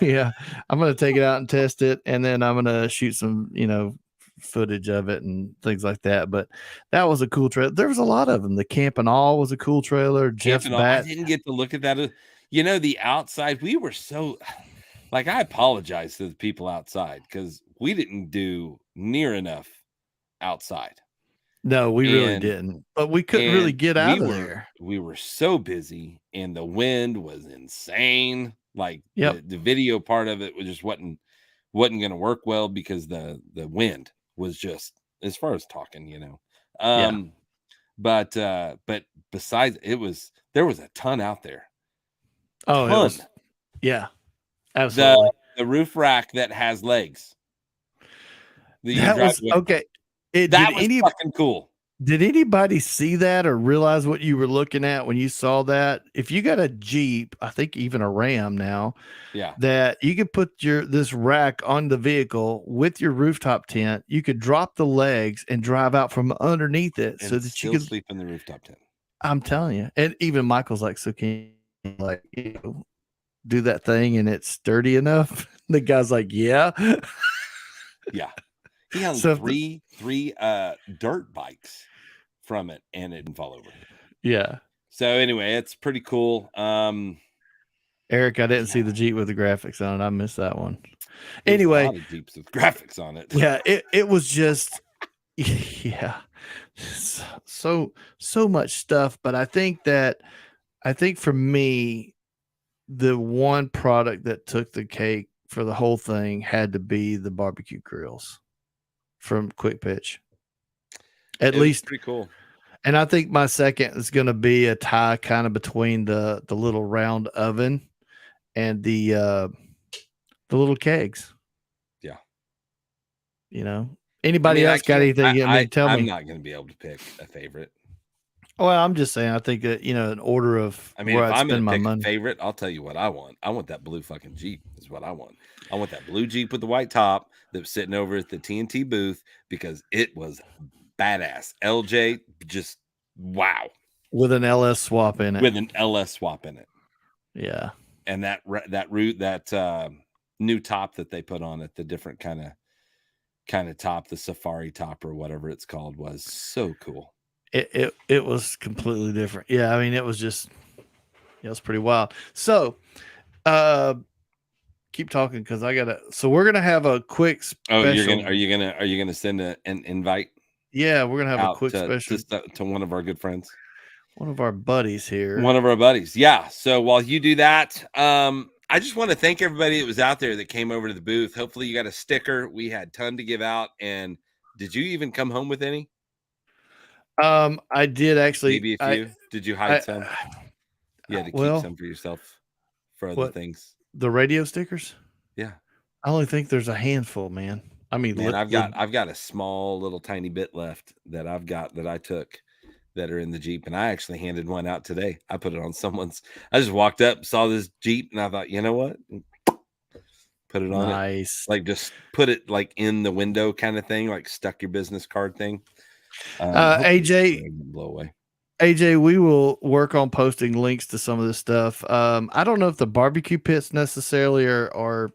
Speaker 1: Yeah, I'm gonna take it out and test it, and then I'm gonna shoot some footage of it and things like that. But that was a cool trailer. There was a lot of them. The Camp and All was a cool trailer. Jeff's Bat.
Speaker 2: I didn't get to look at that. The outside, we were so like, I apologize to the people outside because we didn't do near enough outside.
Speaker 1: No, we really didn't. But we couldn't really get out of there.
Speaker 2: We were so busy, and the wind was insane. Like
Speaker 1: the
Speaker 2: video part of it was just wasn't going to work well because the wind was just, as far as talking, but besides, there was a ton out there.
Speaker 1: Oh, absolutely.
Speaker 2: The roof rack that has legs.
Speaker 1: That was okay.
Speaker 2: That was fucking cool.
Speaker 1: Did anybody see that or realize what you were looking at when you saw that? If you got a Jeep, I think even a Ram now, that you could put this rack on the vehicle with your rooftop tent, you could drop the legs and drive out from underneath it, so that you could
Speaker 2: sleep in the rooftop tent.
Speaker 1: I'm telling you, and even Michael's like, so can you do that thing and it's sturdy enough? The guy's like, yeah.
Speaker 2: Yeah. He hung three dirt bikes from it, and it didn't fall over.
Speaker 1: Yeah.
Speaker 2: So anyway, it's pretty cool.
Speaker 1: Eric, I didn't see the Jeep with the graphics on it. I missed that one. Anyway,
Speaker 2: a lot of Jeeps with graphics on it.
Speaker 1: Yeah, it was just so much stuff. But I think for me, the one product that took the cake for the whole thing had to be the barbecue grills from Quick Pitch. At least
Speaker 2: pretty cool.
Speaker 1: And I think my second is going to be a tie kind of between the little round oven and the little kegs.
Speaker 2: Yeah.
Speaker 1: Anybody else got anything? Tell me.
Speaker 2: I'm not going to be able to pick a favorite.
Speaker 1: Well, I'm just saying, I think that, an order of
Speaker 2: where I'd spend my money. Favorite, I'll tell you what I want. I want that blue fucking Jeep is what I want. I want that blue Jeep with the white top that was sitting over at the TNT booth because it was badass. LJ, just wow.
Speaker 1: With an LS swap in it. Yeah.
Speaker 2: And that new top that they put on it, the different kind of kind of top, the safari top or whatever it's called, was so cool.
Speaker 1: It was completely different. Yeah, I mean, it was just, it was pretty wild. So, keep talking because I gotta. So we're gonna have a quick
Speaker 2: Oh,
Speaker 1: special.
Speaker 2: are you gonna send an invite
Speaker 1: Yeah, we're gonna have a
Speaker 2: out
Speaker 1: quick special.
Speaker 2: to one of our good friends,
Speaker 1: One of our buddies here.
Speaker 2: one of our buddies? Yeah. So while you do that, I just want to thank everybody that was out there that came over to the booth. Hopefully, you got a sticker. We had a ton to give out. And did you even come home with any?
Speaker 1: I did actually.
Speaker 2: Maybe a few. Did you hide some? You had to keep some for yourself for other things.
Speaker 1: The radio stickers?
Speaker 2: Yeah.
Speaker 1: I only think there's a handful, man. I mean,
Speaker 2: man, I've got a small little tiny bit left that I took that are in the Jeep, and I actually handed one out today. I put it on someone's. I just walked up, saw this Jeep, and I thought, you know what? Put it on it. Like just put it like in the window kind of thing, like stuck your business card thing.
Speaker 1: AJ,
Speaker 2: blow away.
Speaker 1: AJ, we will work on posting links to some of this stuff. I don't know if the barbecue pits necessarily are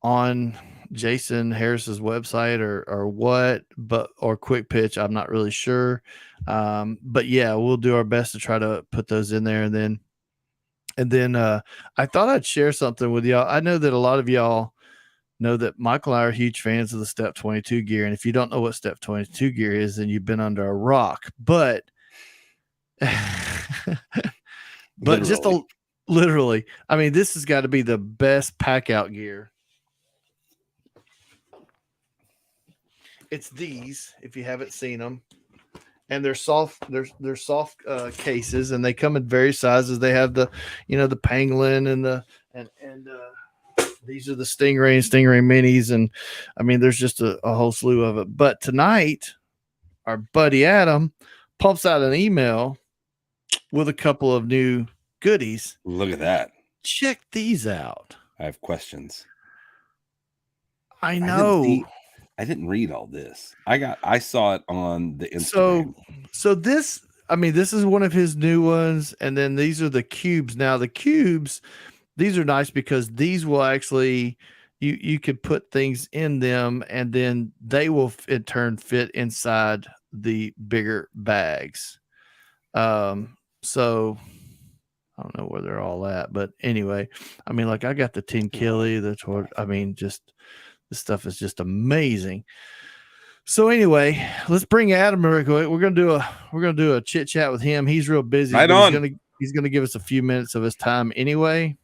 Speaker 1: on Jason Harris's website or what, or Quick Pitch. I'm not really sure. But yeah, we'll do our best to try to put those in there. And then I thought I'd share something with y'all. I know that a lot of y'all know that Michael and I are huge fans of the Step 22 gear. And if you don't know what Step 22 gear is, then you've been under a rock. But literally, I mean, this has got to be the best pack out gear. It's these, if you haven't seen them, and they're soft. They're soft cases, and they come in various sizes. They have the, the pangolin and these are the Stingray and Stingray minis, and I mean, there's just a whole slew of it. But tonight, our buddy Adam pumps out an email with a couple of new goodies.
Speaker 2: Look at that!
Speaker 1: Check these out.
Speaker 2: I have questions.
Speaker 1: I know.
Speaker 2: I didn't read all this. I saw it on the Instagram.
Speaker 1: So this, I mean, this is one of his new ones, and then these are the cubes. Now the cubes, these are nice because these will actually, you could put things in them, and then they will in turn fit inside the bigger bags. So I don't know where they're all at, but anyway, I mean, like I got the 10 Killy, I mean, just. This stuff is just amazing. So anyway, let's bring Adam real quick. We're gonna do a chit chat with him. He's real busy.
Speaker 2: Right on.
Speaker 1: He's gonna give us a few minutes of his time anyway.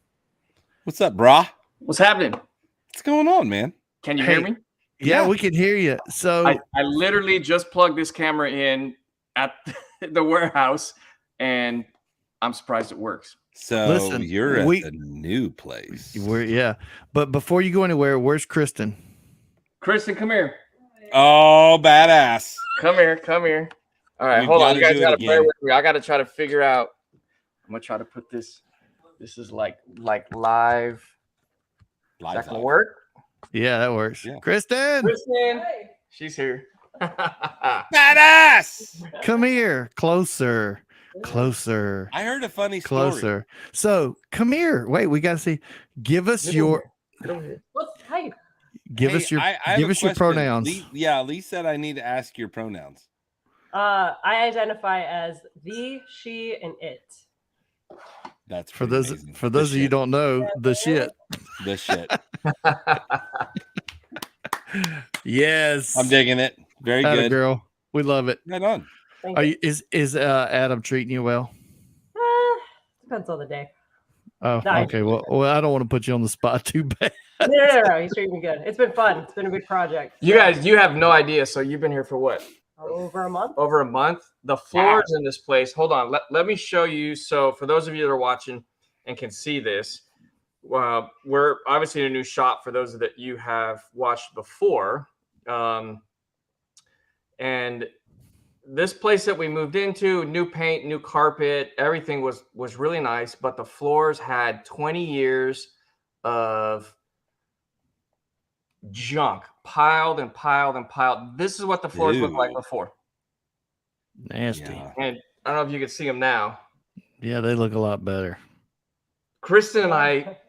Speaker 2: What's up, brah?
Speaker 4: What's happening?
Speaker 2: What's going on, man?
Speaker 4: Can you hear me?
Speaker 1: Yeah, we can hear you. So
Speaker 4: I literally just plugged this camera in at the warehouse, and I'm surprised it works.
Speaker 2: So listen, you're at the new place.
Speaker 1: But before you go anywhere, where's Kristen?
Speaker 4: Kristen, come here.
Speaker 2: Oh, badass.
Speaker 4: Come here. All right, hold on. You guys gotta bear with me. I gotta try to figure out. I'm gonna try to put this. This is like live. Is that gonna work?
Speaker 1: Yeah, that works. Yeah. Kristen,
Speaker 4: hey. She's here.
Speaker 2: Badass.
Speaker 1: Come here, closer. I
Speaker 2: heard a funny story.
Speaker 1: So come here. Wait, we gotta see. Give us your. Give us your pronouns.
Speaker 2: Lee said I need to ask your pronouns.
Speaker 5: I identify as the, she, and it.
Speaker 2: That's
Speaker 1: for those amazing. For those of you who don't know, the shit.
Speaker 2: The shit.
Speaker 1: Yes,
Speaker 2: I'm digging it. Very good,
Speaker 1: girl. We love it.
Speaker 2: Right on.
Speaker 1: Is Adam treating you well?
Speaker 5: Depends on the day.
Speaker 1: Oh, okay. Well, I don't want to put you on the spot too bad.
Speaker 5: No. He's treating me good. It's been fun. It's been a big project.
Speaker 4: You guys, you have no idea. So you've been here for what?
Speaker 5: Over a month.
Speaker 4: Over a month. The floors in this place. Hold on. Let me show you. So for those of you that are watching and can see this, we're obviously in a new shop for those that you have watched before. And this place that we moved into, new paint, new carpet, everything was really nice, but the floors had 20 years of junk piled and piled and piled. This is what the floors looked like before.
Speaker 1: Nasty.
Speaker 4: Yeah. And I don't know if you can see them now.
Speaker 1: Yeah, they look a lot better.
Speaker 4: Kristen and I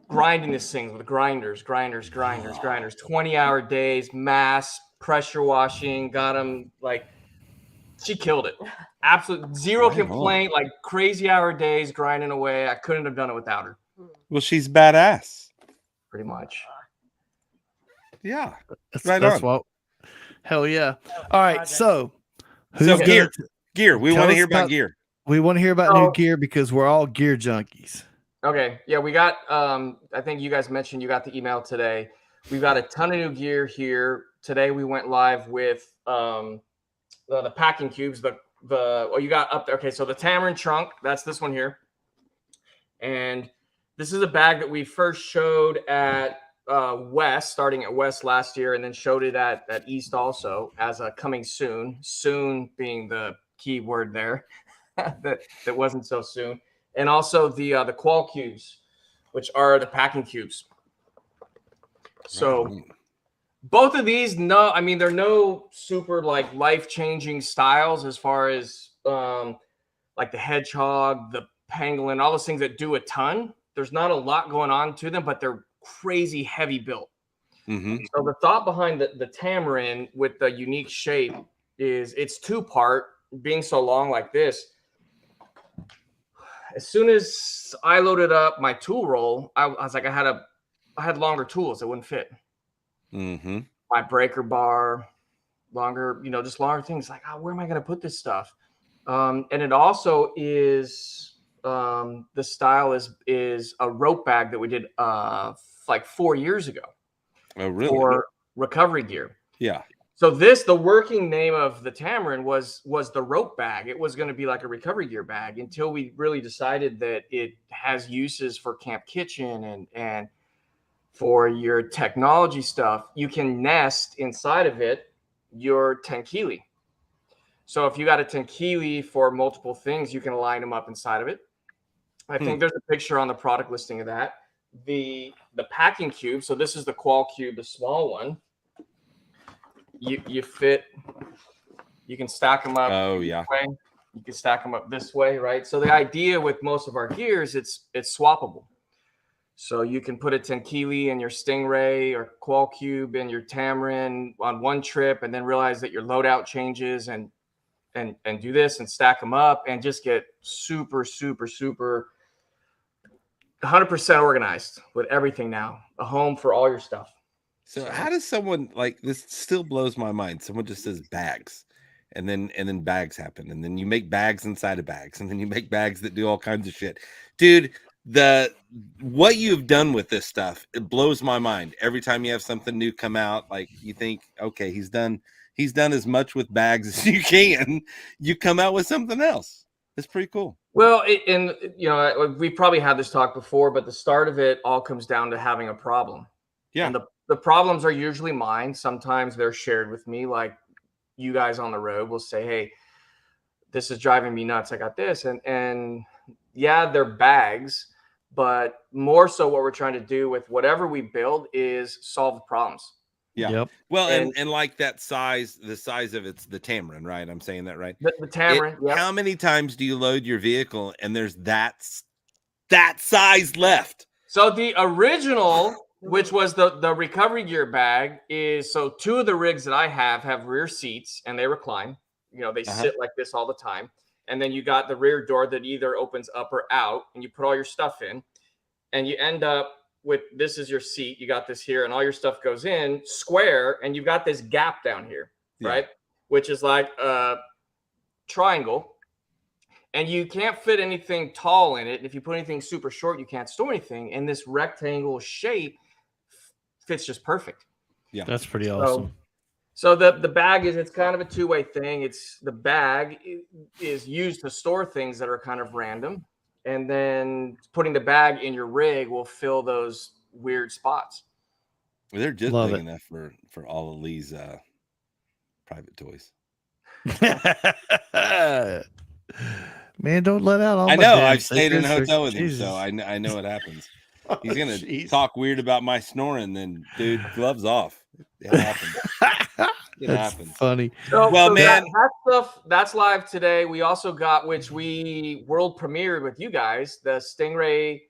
Speaker 4: grinding this thing with grinders, 20-hour days, mass pressure washing, got them like, she killed it. Absolute zero
Speaker 2: Right on.
Speaker 4: complaint, like crazy hour days grinding away. I couldn't have done it without her,
Speaker 2: Well, she's badass.
Speaker 4: pretty much.
Speaker 2: Yeah.
Speaker 1: That's,
Speaker 2: Right
Speaker 1: that's
Speaker 2: on.
Speaker 1: what. Hell yeah! All right,
Speaker 5: Project.
Speaker 1: so who's
Speaker 2: So
Speaker 1: gonna
Speaker 2: gear. We
Speaker 1: tell
Speaker 2: want to
Speaker 1: us
Speaker 2: hear about gear.
Speaker 1: We want to hear about new gear because we're all gear junkies.
Speaker 4: Okay, yeah, we got. I think you guys mentioned you got the email today. We've got a ton of new gear here today. We went live with the packing cubes. You got up there. Okay, so the Tamarin trunk. That's this one here, and this is a bag that we first showed at West, starting at West last year, and then showed it at East also as a coming soon. Soon being the key word there. that wasn't so soon. And also the qual cubes, which are the packing cubes. So both of these, they're no super like life-changing styles as far as like the hedgehog, the pangolin, all those things that do a ton. There's not a lot going on to them, but they're crazy heavy built.
Speaker 2: Mm-hmm.
Speaker 4: So the thought behind the Tamarin with the unique shape is it's two-part, being so long like this. As soon as I loaded up my tool roll, I was like, I had longer tools that wouldn't fit.
Speaker 2: Mm-hmm.
Speaker 4: My breaker bar, longer, just longer things. Like, where am I going to put this stuff? And it also is the style is a rope bag that we did like 4 years ago.
Speaker 2: Oh, really?
Speaker 4: For recovery gear.
Speaker 2: Yeah.
Speaker 4: So the working name of the Tamarin was the rope bag. It was going to be like a recovery gear bag until we really decided that it has uses for camp kitchen and for your technology stuff. You can nest inside of it your tenkili. So if you got a tenkili for multiple things, you can line them up inside of it. I think there's a picture on the product listing of that. The packing cube. So this is the qual cube, the small one. You fit, you can stack them up.
Speaker 2: Oh yeah.
Speaker 4: Way. You can stack them up this way, right? So the idea with most of our gears, it's swappable. So you can put a tenkili in your Stingray or qual cube in your Tamarin on one trip, and then realize that your loadout changes and do this and stack them up and just get super, super, super 100% organized with everything now. A home for all your stuff.
Speaker 2: So how does someone like this still blows my mind? Someone just says bags and then bags happen. And then you make bags inside of bags and then you make bags that do all kinds of shit. Dude, what you've done with this stuff, it blows my mind. Every time you have something new come out, like you think, okay, he's done as much with bags as you can. You come out with something else. It's pretty cool.
Speaker 4: Well, we probably had this talk before, but the start of it all comes down to having a problem.
Speaker 2: Yeah.
Speaker 4: And the problems are usually mine. Sometimes they're shared with me, like you guys on the road will say, hey, this is driving me nuts. I got this. And yeah, they're bags, but more so what we're trying to do with whatever we build is solve the problems.
Speaker 2: Yeah.
Speaker 1: Yep.
Speaker 2: Well, and like that size, the size of it's the Tamarin, right? I'm saying that right.
Speaker 4: The Tamarin. Yep.
Speaker 2: How many times do you load your vehicle and there's that size left?
Speaker 4: So the original, which was the recovery gear bag, is so two of the rigs that I have rear seats and they recline. They sit like this all the time. And then you got the rear door that either opens up or out, and you put all your stuff in, and you end up with this is your seat. You got this here, and all your stuff goes in square, and you've got this gap down here, right? Which is like a triangle, and you can't fit anything tall in it. And if you put anything super short, you can't store anything. And this rectangle shape fits just perfect.
Speaker 2: Yeah,
Speaker 1: that's pretty awesome.
Speaker 4: So the bag it's kind of a two-way thing. It's the bag is used to store things that are kind of random. And then putting the bag in your rig will fill those weird spots.
Speaker 2: They're just big enough for all of Lee's private toys.
Speaker 1: Man, don't let out all
Speaker 2: I
Speaker 1: my
Speaker 2: know.
Speaker 1: damn
Speaker 2: I've stayed in a
Speaker 1: secrets.
Speaker 2: hotel with him,
Speaker 1: Jesus.
Speaker 2: so I know what happens. He's gonna
Speaker 1: Jeez.
Speaker 2: talk weird about my snoring, then dude, gloves off. It happens.
Speaker 1: That's funny.
Speaker 4: So,
Speaker 2: man,
Speaker 4: that stuff that's live today. We also got, which we world premiered with you guys, the Stingray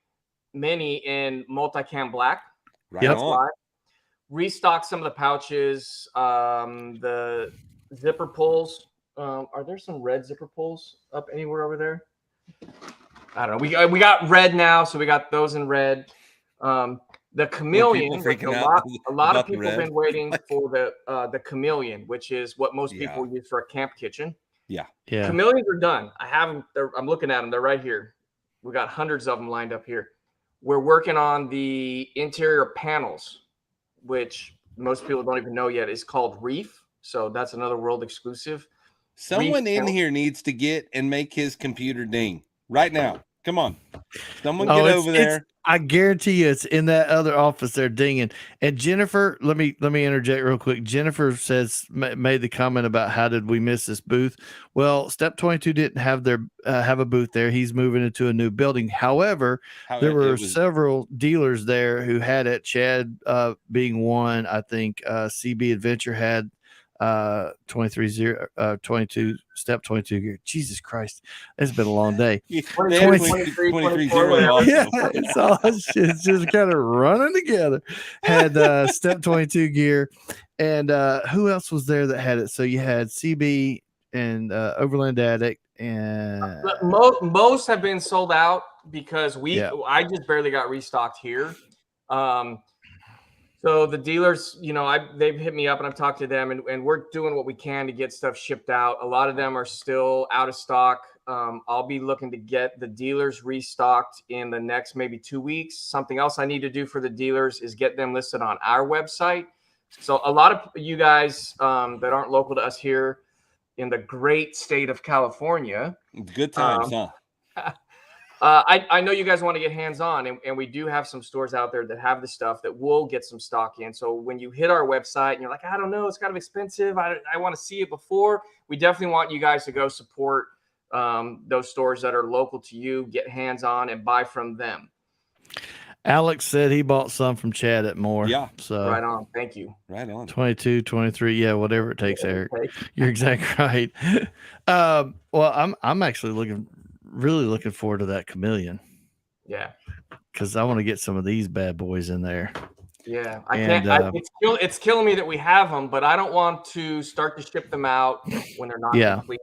Speaker 4: Mini in multicam black.
Speaker 2: Right
Speaker 1: Yep.
Speaker 2: on.
Speaker 4: Restock some of the pouches, the zipper pulls. Are there some red zipper pulls up anywhere over there? I don't know. We got red now, so we got those in red. The chameleon, which
Speaker 2: freaking out
Speaker 4: a lot of
Speaker 2: about the
Speaker 4: people have
Speaker 2: red?
Speaker 4: been waiting for the chameleon, which is what most people use for a camp kitchen.
Speaker 2: Yeah.
Speaker 1: Yeah.
Speaker 4: Chameleons are done. I have them. I'm looking at them. They're right here. We got hundreds of them lined up here. We're working on the interior panels, which most people don't even know yet is called Reef. So that's another world exclusive.
Speaker 2: Someone
Speaker 4: Reef
Speaker 2: in
Speaker 4: panel.
Speaker 2: here needs to get and make his computer ding right now. Come on. Someone
Speaker 1: Oh,
Speaker 2: get over there.
Speaker 1: I guarantee you, it's in that other office there dinging. And Jennifer, let me interject real quick. Jennifer made the comment about how did we miss this booth? Well, Step 22 didn't have a booth there. He's moving into a new building. However, there were several dealers there who had it. Chad being one, I think. CB Adventure had 22 Step 22 gear. Jesus Christ, it's been a long day.
Speaker 2: They
Speaker 4: 23,
Speaker 2: 23
Speaker 1: Yeah, it's just kind of running together. Had Step 22 gear, and who else was there that had it? So you had CB and Overland Addict, and
Speaker 4: most have been sold out because I just barely got restocked here. So the dealers, they've hit me up and I've talked to them, and we're doing what we can to get stuff shipped out. A lot of them are still out of stock. I'll be looking to get the dealers restocked in the next maybe 2 weeks. Something else I need to do for the dealers is get them listed on our website. So a lot of you guys that aren't local to us here in the great state of California.
Speaker 2: Good times, huh?
Speaker 4: I know you guys want to get hands-on, and we do have some stores out there that have the stuff that will get some stock in. So when you hit our website and you're like, I don't know, it's kind of expensive, I want to see it before, we definitely want you guys to go support those stores that are local to you, get hands-on and buy from them.
Speaker 1: Alex said he bought some from Chad at Moore.
Speaker 2: Yeah.
Speaker 1: So
Speaker 4: right on. Thank you.
Speaker 2: Right on.
Speaker 1: 22, 23. Yeah, whatever it takes, Eric. You're exactly right. Well, I'm actually really looking forward to that chameleon.
Speaker 4: Yeah.
Speaker 1: Because I want to get some of these bad boys in there.
Speaker 4: Yeah. It's killing me that we have them, but I don't want to start to ship them out when they're not complete.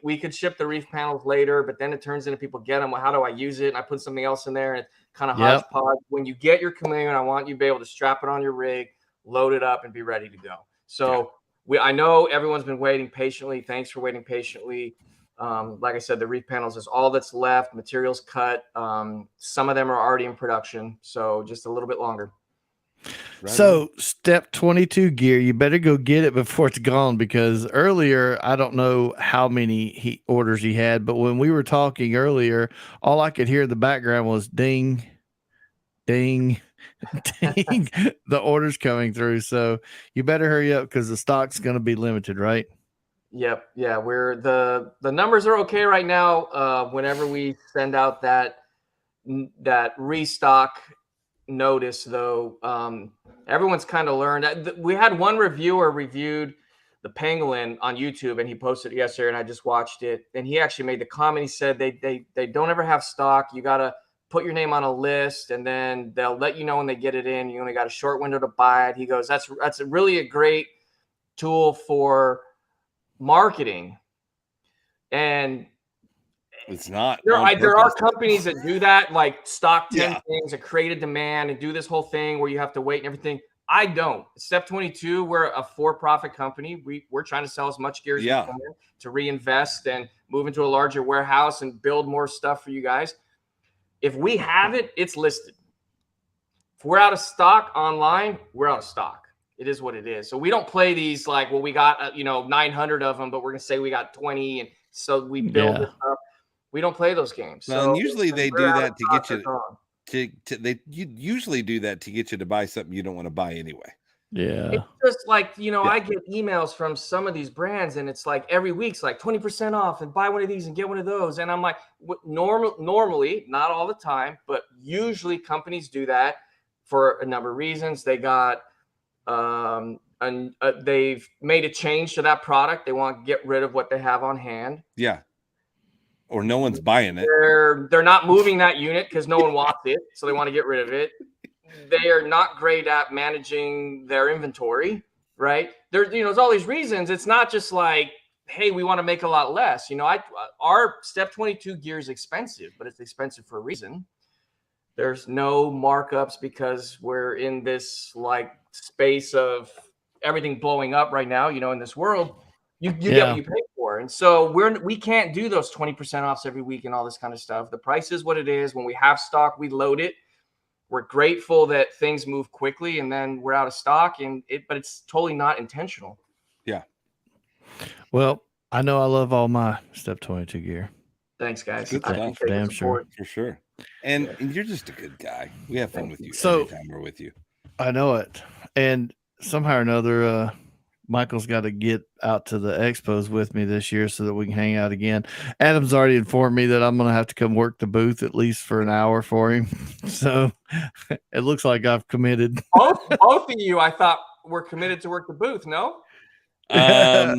Speaker 4: We could ship the reef panels later, but then it turns into people get them. Well, how do I use it? And I put something else in there and it's kind of hodgepodge. When you get your chameleon, I want you to be able to strap it on your rig, load it up, and be ready to go. So I know everyone's been waiting patiently. Thanks for waiting patiently. Like I said, the reef panels is all that's left. Materials cut. Some of them are already in production, so just a little bit longer.
Speaker 1: Right. So Step 22 gear, you better go get it before it's gone, because earlier, I don't know how many orders he had, but when we were talking earlier, all I could hear in the background was ding, ding, ding, the orders coming through. So you better hurry up because the stock's going to be limited, right?
Speaker 4: Yep. Yeah. The numbers are okay right now. Whenever we send out that restock notice, though, everyone's kind of learned. We had one reviewer reviewed the pangolin on YouTube, and he posted it yesterday, and I just watched it, and he actually made the comment. He said they don't ever have stock. You got to put your name on a list, and then they'll let you know when they get it in. You only got a short window to buy it. He goes, that's really a great tool for marketing. And
Speaker 2: it's not.
Speaker 4: There are companies that do that, like stock 10 things and create a demand and do this whole thing where you have to wait and everything. I don't. Step 22, we're a for-profit company. We're trying to sell as much gear as we can to reinvest and move into a larger warehouse and build more stuff for you guys. If we have it, it's listed. If we're out of stock online, we're out of stock. It is what it is. So we don't play these like, well, we got 900 of them, but we're gonna say we got 20, and so we build this up. We don't play those games.
Speaker 2: Well,
Speaker 4: so
Speaker 2: and usually they do that to get you usually do that to get you to buy something you don't want to buy anyway.
Speaker 1: Yeah.
Speaker 4: It's just like, I get emails from some of these brands, and it's like every week's like 20% off and buy one of these and get one of those. And I'm like, normally, not all the time, but usually companies do that for a number of reasons. They got they've made a change to that product. They want to get rid of what they have on hand.
Speaker 2: Yeah. or no one's buying it.
Speaker 4: They're not moving that unit because no one wants it, so they want to get rid of it. They are not great at managing their inventory, right? There's all these reasons. It's not just like, hey, we want to make a lot less. Our Step 22 gear is expensive, but it's expensive for a reason. There's no markups because we're in this like space of everything blowing up right now, in this world. You get what you pay for. And so we can't do those 20% offs every week and all this kind of stuff. The price is what it is. When we have stock, we load it. We're grateful that things move quickly and then we're out of stock, but it's totally not intentional.
Speaker 2: Yeah.
Speaker 1: Well, I know I love all my Step 22 gear.
Speaker 4: Thanks, guys.
Speaker 2: Good stuff.
Speaker 1: Damn sure.
Speaker 2: For sure. And you're just a good guy. We have fun with you
Speaker 1: So,
Speaker 2: every time we're with you.
Speaker 1: I know it. And somehow or another, Michael's got to get out to the expos with me this year so that we can hang out again. Adam's already informed me that I'm going to have to come work the booth at least for an hour for him. So it looks like I've committed.
Speaker 4: Both of you, I thought, were committed to work the booth. No?
Speaker 2: As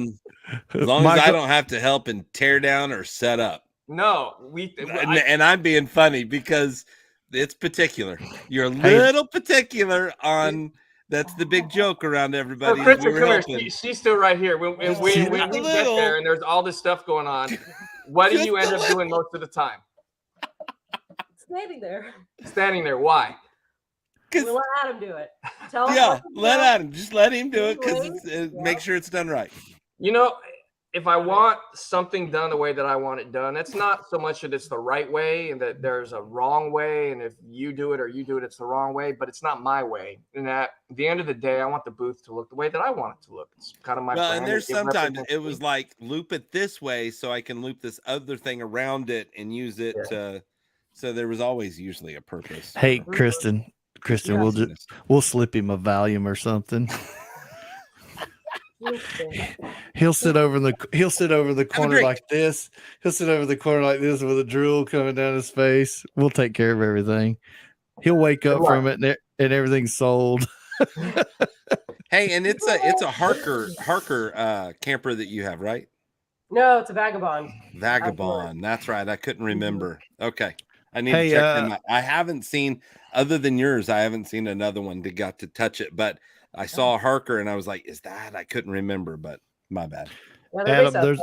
Speaker 2: long as I don't have to help and tear down or set up.
Speaker 4: No,
Speaker 2: and I'm being funny because it's particular. You're a little particular on. That's the big joke around everybody.
Speaker 4: So Kristen, come here. She's still right here. When we get there and there's all this stuff going on, what do you end up doing most of the time?
Speaker 5: Standing there.
Speaker 4: Standing there. Why?
Speaker 5: We'll let Adam do it. Tell him.
Speaker 2: Yeah, let Adam. Just let him do it because make sure it's done right.
Speaker 4: If I want something done the way that I want it done, it's not so much that it's the right way and that there's a wrong way. And if you do it or you do it, it's the wrong way, but it's not my way. And at the end of the day, I want the booth to look the way that I want it to look. It's kind of my
Speaker 2: Well,
Speaker 4: brand.
Speaker 2: and there's sometimes it was like loop it this way so I can loop this other thing around it and use it to. So there was always usually a purpose.
Speaker 1: Hey, Kristen, we'll slip him a Valium or something. He'll sit over in the corner like this. He'll sit over the corner like this with a drool coming down his face. We'll take care of everything. He'll wake up from it and everything's sold.
Speaker 2: Hey, and it's a Harker camper that you have, right?
Speaker 5: No, it's a Vagabond.
Speaker 2: Vagabond. That's right. I couldn't remember. Okay. I need to check them out. I haven't seen, other than yours, I haven't seen another one that got to touch it, but I saw a Harker and I was like, is that? I couldn't remember, but my bad.
Speaker 1: Adam,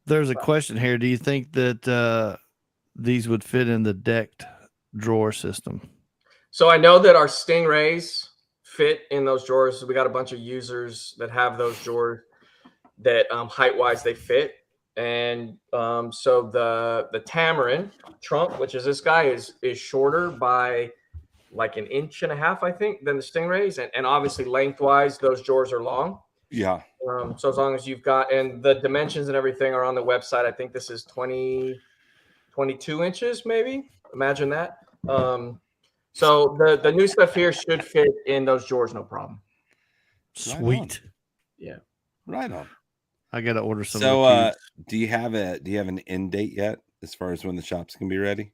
Speaker 1: there's a question here. Do you think that these would fit in the decked drawer system?
Speaker 4: So I know that our Stingrays fit in those drawers. We got a bunch of users that have those drawers that height-wise they fit. And so the Tamarin trunk, which is this guy, is shorter by like 1.5 inches, I think, than the Stingrays, and obviously lengthwise those drawers are long.
Speaker 2: Yeah.
Speaker 4: So as long as you've got, and the dimensions and everything are on the website. I think this is 22 inches, maybe. Imagine that. So the new stuff here should fit in those drawers, no problem.
Speaker 1: Sweet.
Speaker 4: Yeah.
Speaker 2: Right on.
Speaker 1: I gotta order some.
Speaker 2: So do you have an end date yet as far as when the shops can be ready?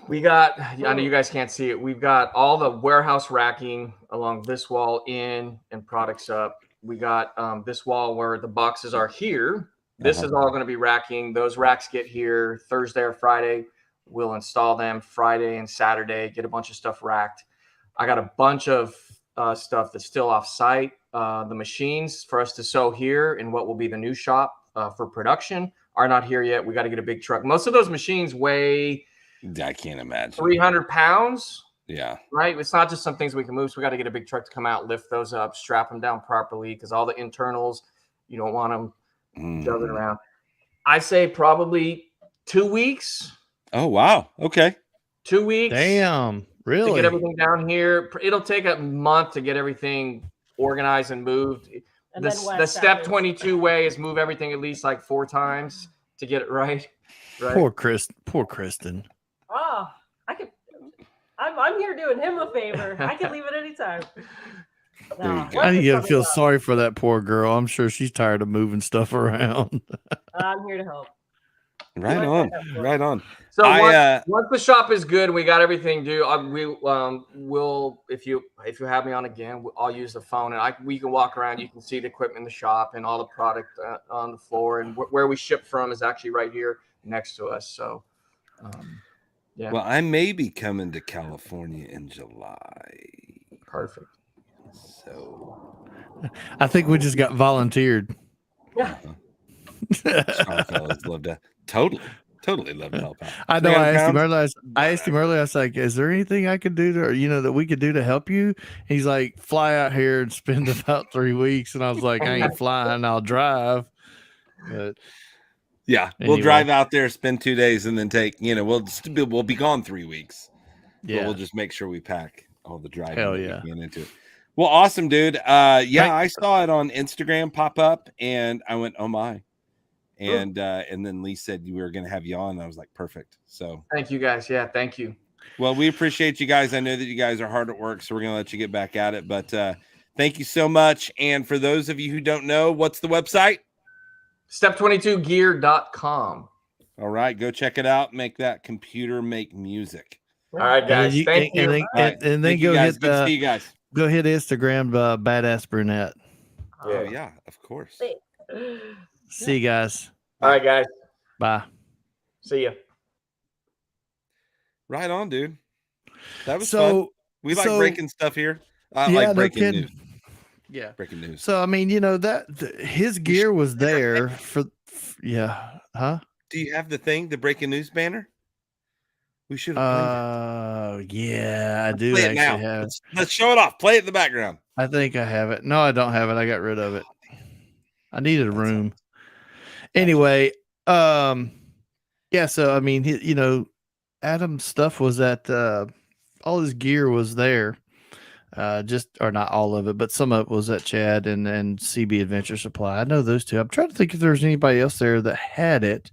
Speaker 4: We got, I know you guys can't see it. We've got all the warehouse racking along this wall in and products up. We got this wall where the boxes are here. This is all going to be racking. Those racks get here Thursday or Friday. We'll install them Friday and Saturday, get a bunch of stuff racked. I got a bunch of stuff that's still off site. The machines for us to sew here in what will be the new shop for production are not here yet. We got to get a big truck. Most of those machines weigh,
Speaker 2: I can't imagine,
Speaker 4: 300 pounds.
Speaker 2: Yeah. Right.
Speaker 4: It's not just some things we can move. So we got to get a big truck to come out, lift those up, strap them down properly, because all the internals, you don't want them juggling around. I say probably 2 weeks.
Speaker 2: Oh, wow. Okay.
Speaker 4: 2 weeks.
Speaker 1: Damn. Really?
Speaker 4: To get everything down here. It'll take a month to get everything organized and moved. And the Step 22 way is move everything at least like 4 times to get it right.
Speaker 1: Poor Kristen.
Speaker 5: Oh, I'm here doing him a favor. I can leave at any time.
Speaker 1: No, I think you feel sorry for that poor girl. I'm sure she's tired of moving stuff around.
Speaker 5: I'm here to help.
Speaker 2: Right
Speaker 5: like
Speaker 2: on.
Speaker 5: that one.
Speaker 2: Right on.
Speaker 4: So
Speaker 2: I
Speaker 4: once the shop is good, we got everything due. Will if you have me on again, I'll use the phone and we can walk around. You can see the equipment in the shop and all the product on the floor, and where we ship from is actually right here next to us. So, yeah,
Speaker 2: well, I may be coming to California in July.
Speaker 4: perfect.
Speaker 2: So
Speaker 1: I think we just got volunteered.
Speaker 2: strong fellas love to totally love to help out.
Speaker 1: I know.
Speaker 2: 300
Speaker 1: I asked him
Speaker 2: pounds?
Speaker 1: earlier. I asked him
Speaker 2: Whatever.
Speaker 1: earlier. I was like, "Is there anything I could do to, or, that we could do to help you?" He's like, "Fly out here and spend about 3 weeks." And I was like, "I ain't flying. I'll drive." But
Speaker 2: Yeah, we'll
Speaker 1: anyway,
Speaker 2: drive out there, spend 2 days, and then take. We'll be gone 3 weeks. But
Speaker 1: yeah,
Speaker 2: we'll just make sure we pack all the driving
Speaker 1: hell
Speaker 2: that
Speaker 1: yeah.
Speaker 2: we can into it. Well, awesome, dude.
Speaker 1: Thank-
Speaker 2: I saw it on Instagram pop up, and I went, "Oh my!" And then Lee said you were going to have you on. And I was like, "Perfect." So
Speaker 4: Thank you guys. Yeah, thank you.
Speaker 2: well, we appreciate you guys. I know that you guys are hard at work, so we're going to let you get back at it. But thank you so much. And for those of you who don't know, what's the website?
Speaker 4: Step22gear.com.
Speaker 2: All right, go check it out. Make that computer make music.
Speaker 4: All right, guys. Thank you.
Speaker 1: And then
Speaker 2: Thank you
Speaker 1: go
Speaker 2: guys.
Speaker 1: hit
Speaker 2: Good to see you guys.
Speaker 1: go hit Instagram, Badass Brunette.
Speaker 2: Oh yeah, of course.
Speaker 1: See you guys.
Speaker 4: All right, guys.
Speaker 1: Bye.
Speaker 4: See ya.
Speaker 2: Right on, dude. That was fun. We like breaking stuff here. I like breaking news.
Speaker 1: Yeah,
Speaker 2: breaking news.
Speaker 1: So I mean, his gear was there for yeah, huh?
Speaker 2: Do you have the breaking news banner? We should have played it.
Speaker 1: Yeah, I do
Speaker 2: Play it
Speaker 1: actually
Speaker 2: now.
Speaker 1: have.
Speaker 2: Let's show it off. Play it in the background.
Speaker 1: I think I have it. No, I don't have it. I got rid of it. I needed a room. Anyway, yeah. So I mean, Adam's stuff was at all his gear was there. Or not all of it, but some of it was at Chad and CB Adventure Supply. I know those two. I'm trying to think if there's anybody else there that had it,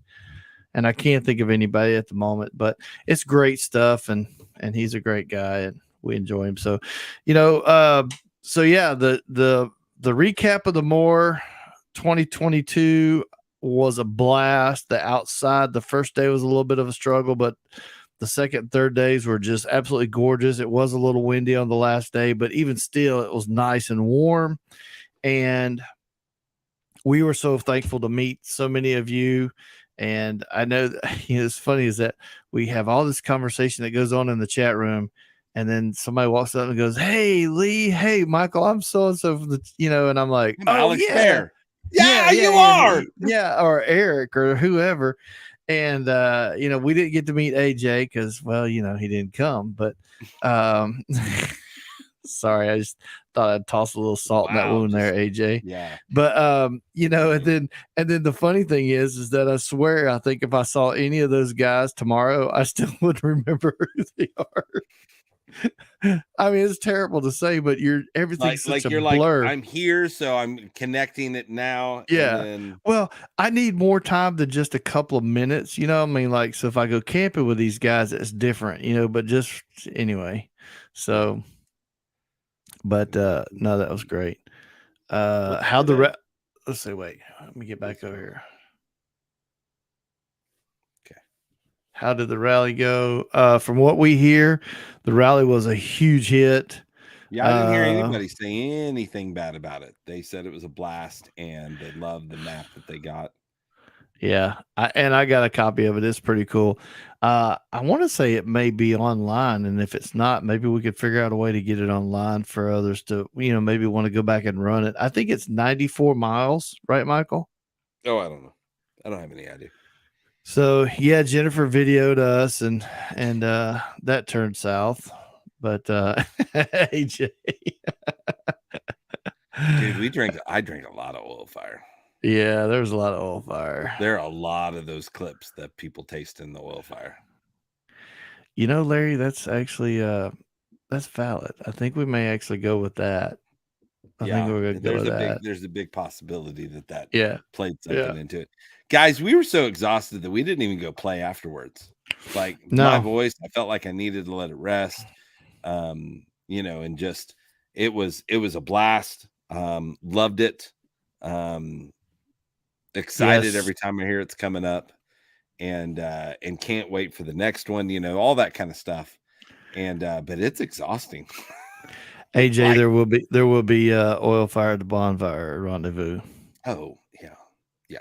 Speaker 1: and I can't think of anybody at the moment. But it's great stuff, and he's a great guy, and we enjoy him. So, so yeah, the recap of the More 2022 was a blast. The outside, the first day was a little bit of a struggle, but the second and third days were just absolutely gorgeous. It was a little windy on the last day, but even still, it was nice and warm. And we were so thankful to meet so many of you. And I know that, it's funny is that we have all this conversation that goes on in the chat room. And then somebody walks up and goes, "Hey, Lee. Hey, Michael, I'm so-and-so from the, and I'm like,
Speaker 2: I'm
Speaker 1: "Oh,
Speaker 2: Alex
Speaker 1: yeah.
Speaker 2: Bear. Yeah, you are."
Speaker 1: Yeah. Or Eric or whoever. And, we didn't get to meet AJ because, well, he didn't come, but, sorry, I just thought I'd toss a little salt in that wound there, AJ.
Speaker 2: Yeah.
Speaker 1: But, and then the funny thing is that I swear, I think if I saw any of those guys tomorrow, I still wouldn't remember who they are. I mean, it's terrible to say, but everything's such a blur.
Speaker 2: I'm here, so I'm connecting it now.
Speaker 1: Yeah.
Speaker 2: And then...
Speaker 1: Well, I need more time than just a couple of minutes. I mean, so if I go camping with these guys, it's different, but just anyway. So, but no, that was great. How let's see, wait, let me get back over here.
Speaker 2: Okay.
Speaker 1: How did the rally go? From what we hear, the rally was a huge hit.
Speaker 2: Yeah, I didn't hear anybody say anything bad about it. They said it was a blast and they loved the map that they got.
Speaker 1: Yeah, I got a copy of it. It's pretty cool. I want to say it may be online, and if it's not, maybe we could figure out a way to get it online for others to, maybe want to go back and run it. I think it's 94 miles, right, Michael?
Speaker 2: Oh, I don't know. I don't have any idea.
Speaker 1: So yeah, Jennifer videoed us, and that turned south. But AJ,
Speaker 2: dude, I drank a lot of oil fire.
Speaker 1: Yeah, there's a lot of oil fire.
Speaker 2: There are a lot of those clips that people taste in the oil fire.
Speaker 1: Larry, that's actually that's valid. I think we may actually go with that. I think we're gonna go with that.
Speaker 2: There's a big possibility that played something into it. Guys, we were so exhausted that we didn't even go play afterwards. My voice, I felt like I needed to let it rest. And just it was a blast. Loved it. Excited every time I hear it's coming up. and can't wait for the next one, you know, all that kind of stuff. And but it's exhausting.
Speaker 1: AJ,
Speaker 2: Like-
Speaker 1: there will be oil fire at the bonfire rendezvous
Speaker 2: Oh yeah,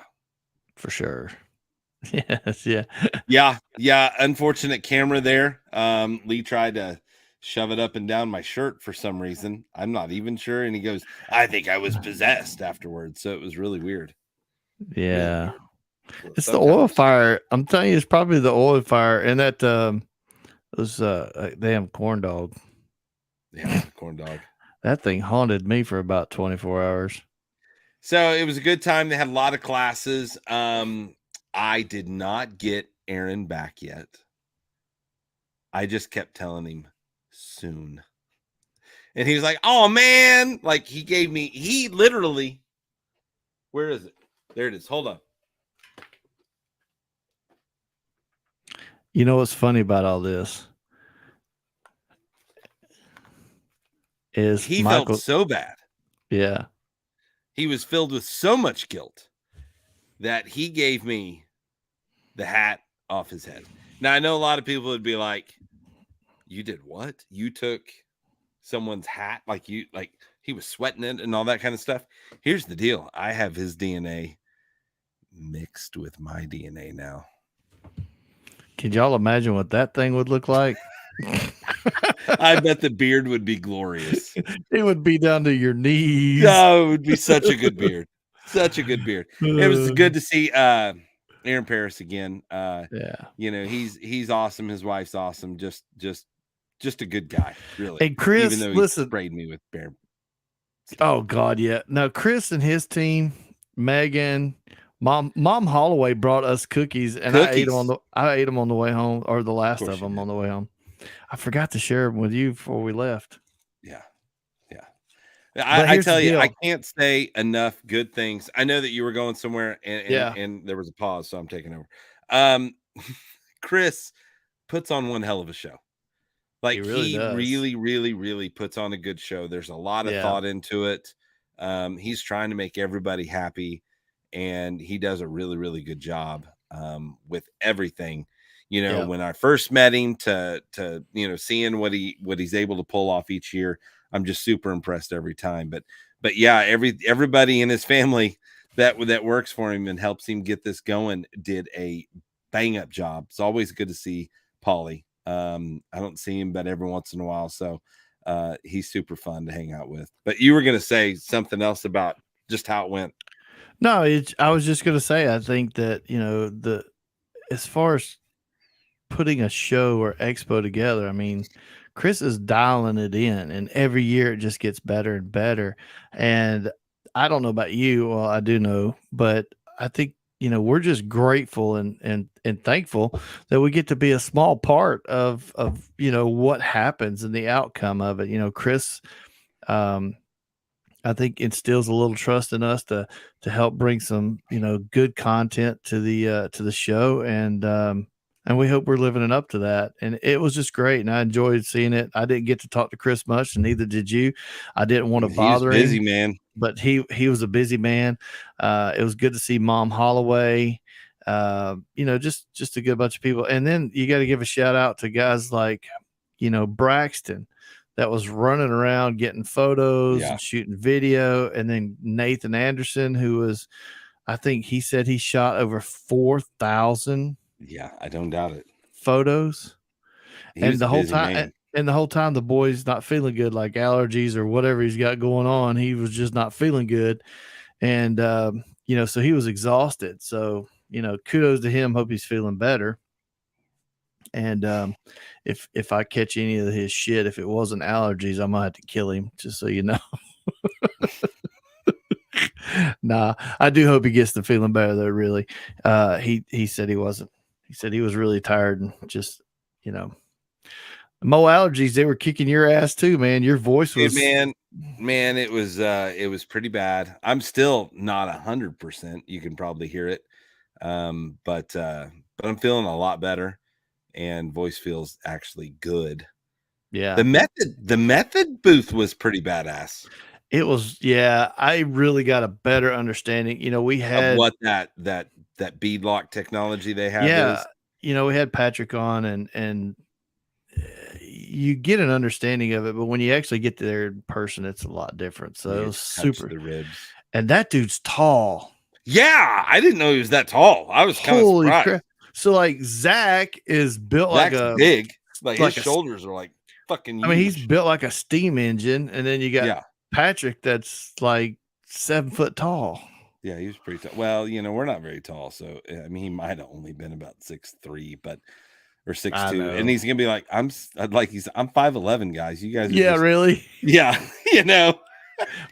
Speaker 1: for sure. Yes, yeah.
Speaker 2: yeah. Unfortunate camera there. Lee tried to shove it up and down my shirt for some reason. I'm not even sure. And he goes, I think I was possessed afterwards. So it was really weird.
Speaker 1: Yeah.
Speaker 2: So
Speaker 1: It's the oil
Speaker 2: sometimes-
Speaker 1: fire. I'm telling you, it's probably the oil fire and that those damn corn dog.
Speaker 2: Yeah, corn dog.
Speaker 1: That thing haunted me for about 24 hours.
Speaker 2: So it was a good time. They had a lot of classes. I did not get Aaron back yet. I just kept telling him soon. And he was like, oh man, like he literally, where is it? There it is. Hold on.
Speaker 1: You know what's funny about all this is
Speaker 2: He
Speaker 1: Michael.
Speaker 2: felt so bad.
Speaker 1: Yeah.
Speaker 2: He was filled with so much guilt that he gave me the hat off his head. Now, I know a lot of people would be like, you did what? You took someone's hat? Like he was sweating it and all that kind of stuff. Here's the deal. I have his DNA mixed with my DNA now.
Speaker 1: Can y'all imagine what that thing would look like?
Speaker 2: I bet the beard would be glorious.
Speaker 1: It would be down to your knees.
Speaker 2: Oh, it would be such a good beard. Such a good beard. It was good to see Aaron Paris again.
Speaker 1: Yeah.
Speaker 2: You know, he's awesome. His wife's awesome. Just a good guy, really.
Speaker 1: And Chris,
Speaker 2: even though he
Speaker 1: listen.
Speaker 2: sprayed me with bear.
Speaker 1: Oh God, yeah. No, Chris and his team, Megan, Mom Holloway brought us cookies, and I ate them on the way home, or the last of them on the way home. I forgot to share them with you before we left.
Speaker 2: Yeah. I tell you,
Speaker 1: deal.
Speaker 2: I can't say enough good things. I know that you were going somewhere, and
Speaker 1: Yeah.
Speaker 2: and there was a pause, so I'm taking over. Chris puts on one hell of a show. Like
Speaker 1: He really does.
Speaker 2: really puts on a good show. There's a lot of
Speaker 1: Yeah.
Speaker 2: thought into it. He's trying to make everybody happy, and he does a really good job with everything. You know,
Speaker 1: Yeah.
Speaker 2: when I first met him to you know, seeing what he's able to pull off each year, I'm just super impressed every time. But yeah, everybody in his family that works for him and helps him get this going did a bang up job. It's always good to see Paulie. I don't see him but every once in a while, so he's super fun to hang out with. But you were going to say something else about just how it went.
Speaker 1: No, I was just gonna say, I think that, you know, as far as putting a show or expo together, I mean, Chris is dialing it in, and every year it just gets better and better. And I don't know about you, well, I do know, but I think, you know, we're just grateful and thankful that we get to be a small part of you know, what happens and the outcome of it. You know, Chris, I think instills a little trust in us to help bring some, you know, good content to the show, and we hope we're living it up to that. And it was just great, and I enjoyed seeing it. I didn't get to talk to Chris much, and neither did you. I didn't want to bother
Speaker 2: He was busy,
Speaker 1: him,
Speaker 2: man.
Speaker 1: but he was a busy man. It was good to see Mom Holloway. You know, just a good bunch of people. And then you got to give a shout out to guys like, you know, Braxton, that was running around getting photos and shooting video. And then Nathan Anderson, who was, I think he said he shot over 4,000.
Speaker 2: Yeah, I don't doubt it.
Speaker 1: Photos.
Speaker 2: And
Speaker 1: the whole time, the boy's not feeling good, like allergies or whatever he's got going on. He was just not feeling good. And, you know, so he was exhausted. So, you know, kudos to him. Hope he's feeling better. And if I catch any of his shit, if it wasn't allergies, I might have to kill him, just so you know. Nah, I do hope he gets to feeling better though. Really, he said he wasn't. He said he was really tired and just, you know, Mo allergies. They were kicking your ass too, man. Your voice was
Speaker 2: man. It was pretty bad. I'm still not 100%. You can probably hear it, but I'm feeling a lot better. And voice feels actually good.
Speaker 1: Yeah.
Speaker 2: The method booth was pretty badass.
Speaker 1: It was, yeah. I really got a better understanding. You know, we had
Speaker 2: of what that that bead lock technology they have
Speaker 1: Yeah,
Speaker 2: is.
Speaker 1: you know, we had Patrick on, and you get an understanding of it, but when you actually get there in person, it's a lot different. So
Speaker 2: You
Speaker 1: it was
Speaker 2: just touch
Speaker 1: super.
Speaker 2: the ribs.
Speaker 1: And that dude's tall.
Speaker 2: Yeah, I didn't know he was that tall. I was kind of
Speaker 1: Holy
Speaker 2: surprised.
Speaker 1: crap! So like Zach is built
Speaker 2: Zach's
Speaker 1: like a
Speaker 2: big. Like his
Speaker 1: like a.
Speaker 2: shoulders are like fucking
Speaker 1: I mean, he's
Speaker 2: huge.
Speaker 1: built like a steam engine, and then you got
Speaker 2: Yeah.
Speaker 1: Patrick that's like 7 foot tall.
Speaker 2: Yeah, he was pretty tall. Well, you know, we're not very tall, so I mean, he might have only been about 6'3", but or 6'2", and
Speaker 1: know.
Speaker 2: he's gonna be like, I'm 5'11", guys. You guys are
Speaker 1: Yeah,
Speaker 2: just,
Speaker 1: really.
Speaker 2: yeah, you know.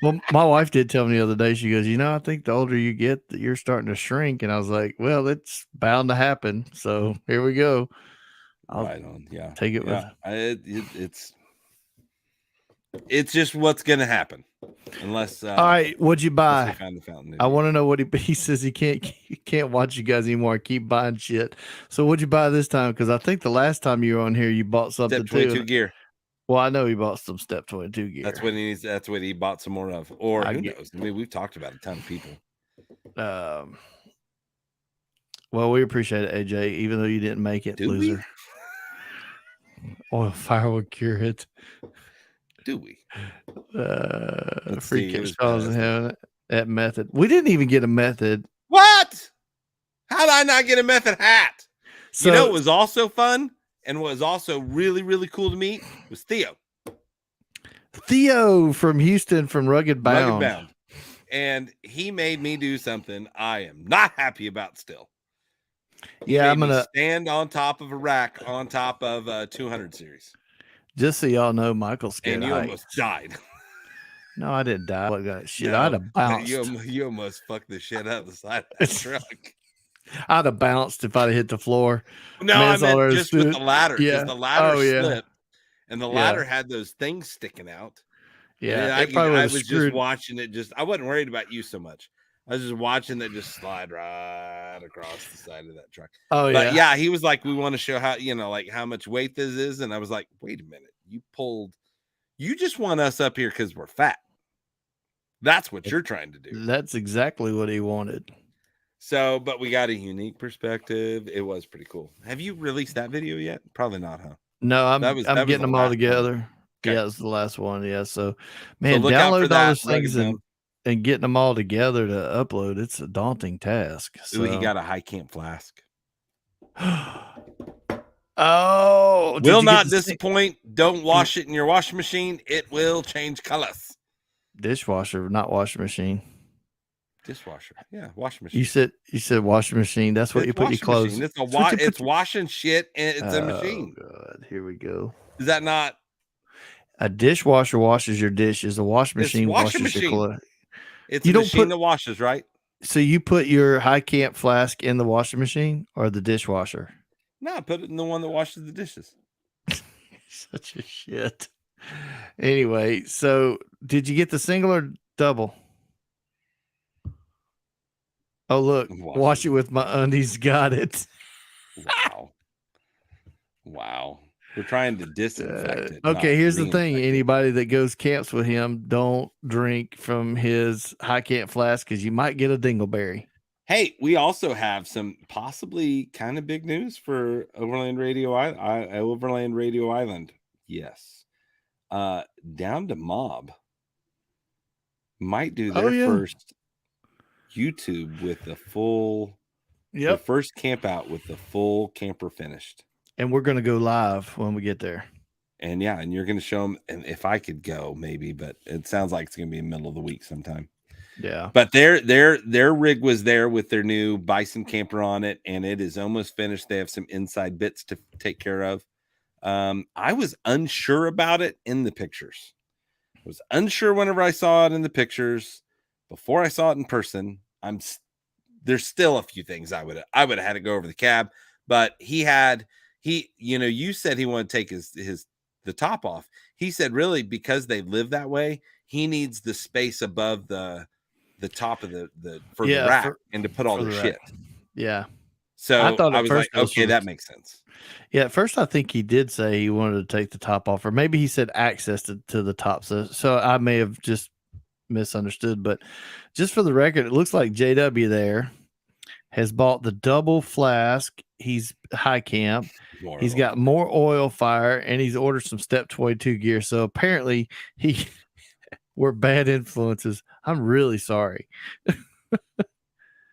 Speaker 1: Well, my wife did tell me the other day. She goes, you know, I think the older you get, that you're starting to shrink. And I was like, well, it's bound to happen. So here we go. I'll
Speaker 2: Right on. Yeah,
Speaker 1: take it with.
Speaker 2: It's just what's gonna happen, unless.
Speaker 1: All right, what'd you
Speaker 2: unless we
Speaker 1: buy?
Speaker 2: find the fountain.
Speaker 1: I want to know what he says. He can't watch you guys anymore. Keep buying shit. So what'd you buy this time? Because I think the last time you were on here, you bought something
Speaker 2: Step 22
Speaker 1: too.
Speaker 2: gear.
Speaker 1: Well, I know he bought some Step 22 gear.
Speaker 2: That's what he needs. That's what he bought some more of, or who knows? I mean, we've talked about a ton of people.
Speaker 1: Well, we appreciate it, AJ, even though you didn't make it,
Speaker 2: Do
Speaker 1: loser. Oil firewood cure it.
Speaker 2: Do we?
Speaker 1: Free cash calls and having that method. We didn't even get a method.
Speaker 2: What? How did I not get a method hat?
Speaker 1: So,
Speaker 2: you know, it was also fun and what was also really, really cool to meet was Theo.
Speaker 1: Theo from Houston from Rugged Bound.
Speaker 2: And he made me do something I am not happy about still.
Speaker 1: Yeah, I'm gonna
Speaker 2: stand on top of a rack on top of a 200 series.
Speaker 1: Just so y'all know, Michael's scared.
Speaker 2: And you almost died.
Speaker 1: No, I didn't die. I got shit.
Speaker 2: No,
Speaker 1: I'd have bounced.
Speaker 2: You almost fucked the shit out of the side of that truck.
Speaker 1: I'd have bounced if I'd have hit the floor.
Speaker 2: No, I meant just with the ladder.
Speaker 1: Yeah.
Speaker 2: The ladder
Speaker 1: yeah.
Speaker 2: slipped, and the ladder had those things sticking out.
Speaker 1: Yeah,
Speaker 2: I was just watching it. I wasn't worried about you so much. I was just watching that just slide right across the side of that truck.
Speaker 1: Oh,
Speaker 2: but yeah, he was like, we want to show how, like how much weight this is. And I was like, wait a minute, you just want us up here because we're fat. That's what you're trying to do.
Speaker 1: That's exactly what he wanted.
Speaker 2: So, but we got a unique perspective. It was pretty cool. Have you released that video yet? Probably not, huh?
Speaker 1: No, I'm getting them all together.
Speaker 2: Okay.
Speaker 1: Yeah, it's the last one. Yeah. So, man,
Speaker 2: look out for
Speaker 1: download all
Speaker 2: that,
Speaker 1: those things and getting them all together to upload. It's a daunting task. So
Speaker 2: he got a high camp flask.
Speaker 1: Oh,
Speaker 2: will not disappoint. Don't wash it in your washing machine. It will change colors.
Speaker 1: Dishwasher, not washing machine.
Speaker 2: Dishwasher. Yeah, washing machine.
Speaker 1: You said washing machine. That's what you put your clothes.
Speaker 2: Machine. It's washing shit and it's a machine.
Speaker 1: God, here we go.
Speaker 2: Is that not?
Speaker 1: A dishwasher washes your dishes. A washing machine washes your clothes.
Speaker 2: It's a machine that washes, right?
Speaker 1: So you put your high camp flask in the washing machine or the dishwasher?
Speaker 2: No, put it in the one that washes the dishes.
Speaker 1: Such a shit. Anyway, so did you get the single or double? Oh, look, wash it with my undies. Got it.
Speaker 2: Wow. We're trying to disinfect it.
Speaker 1: Okay, here's the thing. Anybody that goes camps with him, don't drink from his high camp flask because you might get a dingleberry.
Speaker 2: Hey, we also have some possibly kind of big news for Overland Radio Island. Yes. Down to Mob might do their first YouTube with the full the first camp out with the full camper finished.
Speaker 1: And we're going to go live when we get there.
Speaker 2: And yeah, and you're going to show them. And if I could go, maybe, but it sounds like it's going to be in the middle of the week sometime.
Speaker 1: Yeah.
Speaker 2: But their rig was there with their new Bison camper on it, and it is almost finished. They have some inside bits to take care of. I was unsure about it in the pictures. I was unsure whenever I saw it in the pictures. Before I saw it in person, there's still a few things I would have had to go over the cab, but you said he wanted to take the top off. He said really because they live that way, he needs the space above the top of the rack and to put all the shit.
Speaker 1: Yeah.
Speaker 2: So I was like, okay, that makes sense.
Speaker 1: Yeah, at first I think he did say he wanted to take the top off, or maybe he said access to the top. So I may have just misunderstood, but just for the record, it looks like JW there has bought the double flask. He's high camp.
Speaker 2: More
Speaker 1: He's
Speaker 2: oil.
Speaker 1: got more oil fire, and he's ordered some Step 22 gear. So apparently we're bad influences. I'm really sorry.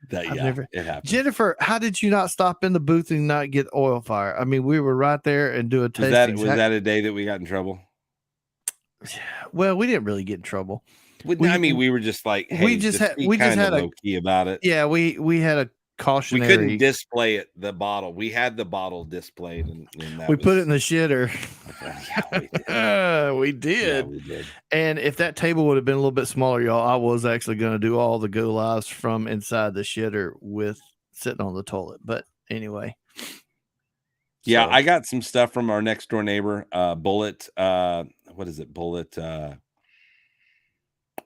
Speaker 2: That,
Speaker 1: I've
Speaker 2: yeah,
Speaker 1: never.
Speaker 2: it happened.
Speaker 1: Jennifer, how did you not stop in the booth and not get oil fire? I mean, we were right there and do a
Speaker 2: Was
Speaker 1: tasting.
Speaker 2: that a day that we got in trouble?
Speaker 1: Well, we didn't really get in trouble.
Speaker 2: I mean, we were just like, hey,
Speaker 1: we just had
Speaker 2: low key about it.
Speaker 1: Yeah, we had a
Speaker 2: We
Speaker 1: cautionary.
Speaker 2: couldn't display it, the bottle. We had the bottle displayed, and that
Speaker 1: we put it in the shitter.
Speaker 2: Yeah, we did.
Speaker 1: We did.
Speaker 2: Yeah, we did.
Speaker 1: And if that table would have been a little bit smaller, y'all, I was actually going to do all the go lives from inside the shitter with sitting on the toilet. But anyway.
Speaker 2: Yeah,
Speaker 1: So,
Speaker 2: I got some stuff from our next door neighbor, Bullet. What is it? Bullet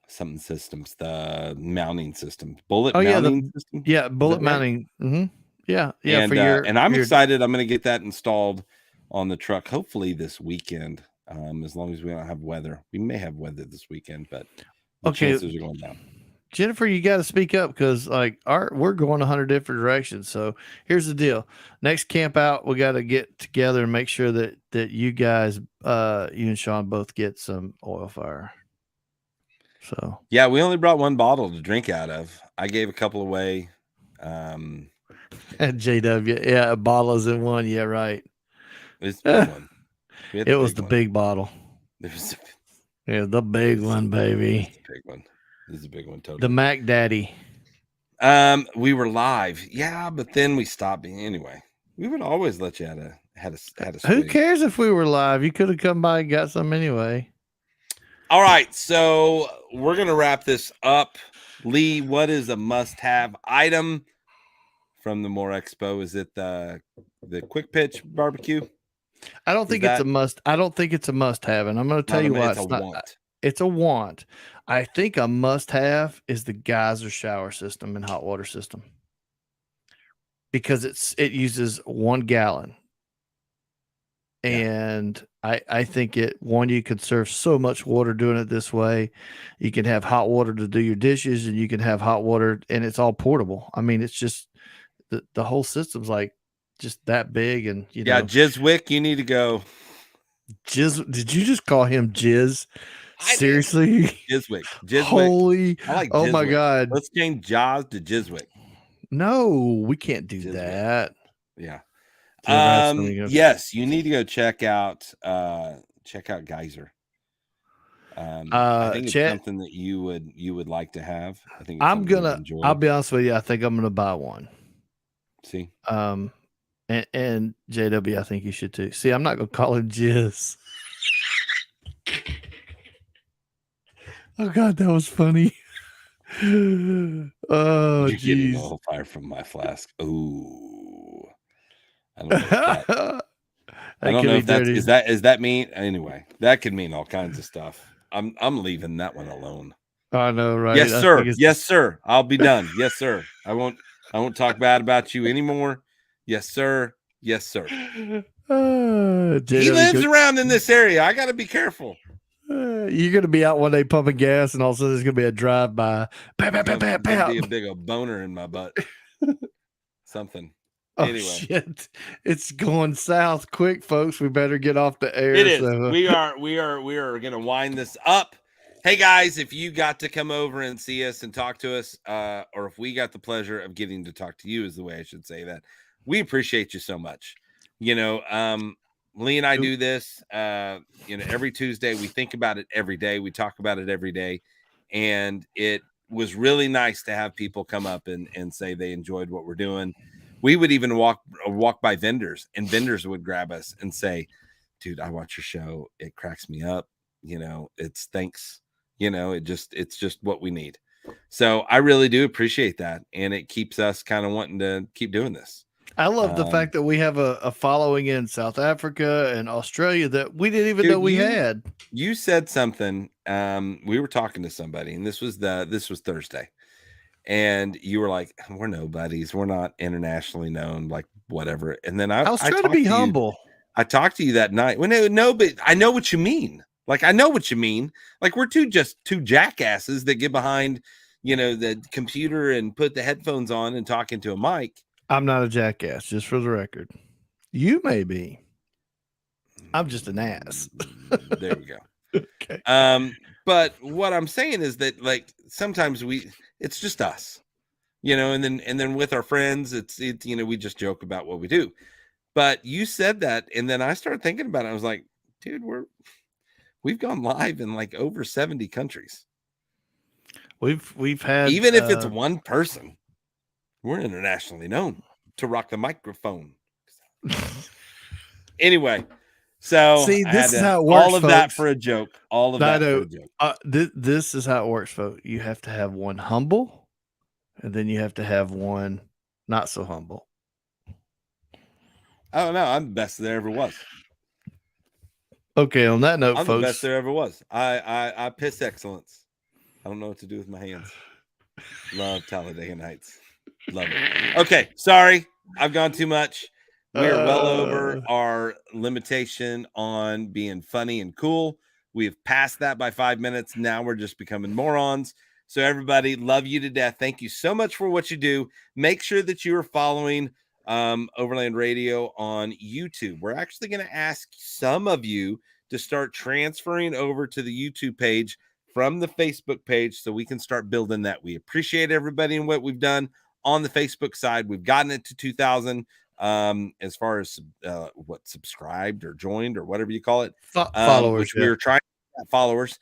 Speaker 2: something systems, the mounting system. Bullet mounting system.
Speaker 1: Yeah, bullet mounting. Mm-hmm. Yeah, yeah.
Speaker 2: And I'm excited. I'm going to get that installed on the truck, hopefully this weekend. As long as we don't have weather. We may have weather this weekend, but the chances are going down.
Speaker 1: Jennifer, you got to speak up because we're going 100 different directions. So here's the deal: next camp out, we got to get together and make sure that you guys, you and Sean, both get some oil fire. So
Speaker 2: yeah, we only brought one bottle to drink out of. I gave a couple away.
Speaker 1: And JW, yeah, a bottle is in one. Yeah, right.
Speaker 2: It's the big one.
Speaker 1: It was the big bottle. Yeah, the big one, baby.
Speaker 2: The big one. This is a big one, totally.
Speaker 1: The Mac Daddy.
Speaker 2: We were live, yeah, but then we stopped being. Anyway, we would always let you had a
Speaker 1: Who cares if we were live? You could have come by and got some anyway.
Speaker 2: All right, so we're gonna wrap this up. Lee, what is a must-have item from the More Expo? Is it the quick pitch barbecue?
Speaker 1: I don't think it's a must. I don't think it's a must-have, and I'm going to tell you why.
Speaker 2: It's a want.
Speaker 1: It's a want. I think a must-have is the geyser shower system and hot water system because it uses 1 gallon. And I think you could serve so much water doing it this way. You can have hot water to do your dishes, and you can have hot water, and it's all portable. I mean, it's just the whole system's like just that big, and
Speaker 2: know. Jizwick, you need to go.
Speaker 1: Did you just call him Jizz? Seriously?
Speaker 2: Jizwick.
Speaker 1: Holy!
Speaker 2: I like.
Speaker 1: Oh my God!
Speaker 2: Let's change Jaws to Jizwick.
Speaker 1: No, we can't do that.
Speaker 2: Yeah. Yes, you need to go check out Geyser. I think it's something that you would like to have. I think
Speaker 1: I'll be honest with you, I think I'm gonna buy one.
Speaker 2: See?
Speaker 1: And JW, I think you should too. See, I'm not gonna call him Jizz. Oh God, that was funny. Oh,
Speaker 2: you're getting a little fire from my flask. Ooh. I don't know if that's is that mean anyway. That could mean all kinds of stuff. I'm leaving that one alone.
Speaker 1: I know, right?
Speaker 2: Yes, sir. Yes, sir. I'll be done. Yes, sir. I won't talk bad about you anymore. Yes, sir. Yes, sir. He lives around in this area. I got to be careful.
Speaker 1: You're gonna be out one day pumping gas, and all of a sudden there's gonna be a drive-by.
Speaker 2: Be a big old boner in my butt. Something. Anyway.
Speaker 1: Oh, shit. It's going south quick, folks. We better get off the air.
Speaker 2: It is. We are gonna wind this up. Hey guys, if you got to come over and see us and talk to us, or if we got the pleasure of getting to talk to you, is the way I should say that. We appreciate you so much. Lee and I do this every Tuesday. We think about it every day. We talk about it every day. And it was really nice to have people come up and say they enjoyed what we're doing. We would even walk by vendors, and vendors would grab us and say, dude, I watch your show. It cracks me up. It's thanks. It's just what we need. So I really do appreciate that. And it keeps us kind of wanting to keep doing this.
Speaker 1: I love the fact that we have a following in South Africa and Australia that we didn't even know we had.
Speaker 2: You said something. We were talking to somebody, and this was Thursday. And you were like, we're nobodies. We're not internationally known, like whatever. And then I was trying to be humble. I talked to you that night. Well, no, but I know what you mean. Like, I know what you mean. Like, we're two jackasses that get behind, the computer and put the headphones on and talk into a mic.
Speaker 1: I'm not a jackass, just for the record. You may be. I'm just an ass.
Speaker 2: There we go.
Speaker 1: Okay.
Speaker 2: But what I'm saying is that like sometimes it's just us, and then with our friends, it's we just joke about what we do. But you said that, and then I started thinking about it. I was like, dude, we've gone live in like over 70 countries.
Speaker 1: We've had,
Speaker 2: even if it's one person, we're internationally known to rock the microphone. Anyway, so
Speaker 1: see,
Speaker 2: I
Speaker 1: this
Speaker 2: had
Speaker 1: is how it works,
Speaker 2: all of that
Speaker 1: folks.
Speaker 2: for a joke. All of that for a joke.
Speaker 1: This is how it works, folks. You have to have one humble, and then you have to have one not so humble.
Speaker 2: I don't know. I'm the best there ever was.
Speaker 1: Okay, on that note,
Speaker 2: I'm
Speaker 1: folks,
Speaker 2: the best there ever was. I piss excellence. I don't know what to do with my hands. Love Talladega Nights. Love it. Okay, sorry. I've gone too much. We are well over our limitation on being funny and cool. We have passed that by 5 minutes. Now we're just becoming morons. So everybody, love you to death. Thank you so much for what you do. Make sure that you are following Overland Radio on YouTube. We're actually going to ask some of you to start transferring over to the YouTube page from the Facebook page so we can start building that. We appreciate everybody and what we've done on the Facebook side. We've gotten it to 2,000 as far as what subscribed or joined or whatever you call it,
Speaker 1: followers,
Speaker 2: which we were trying to get followers.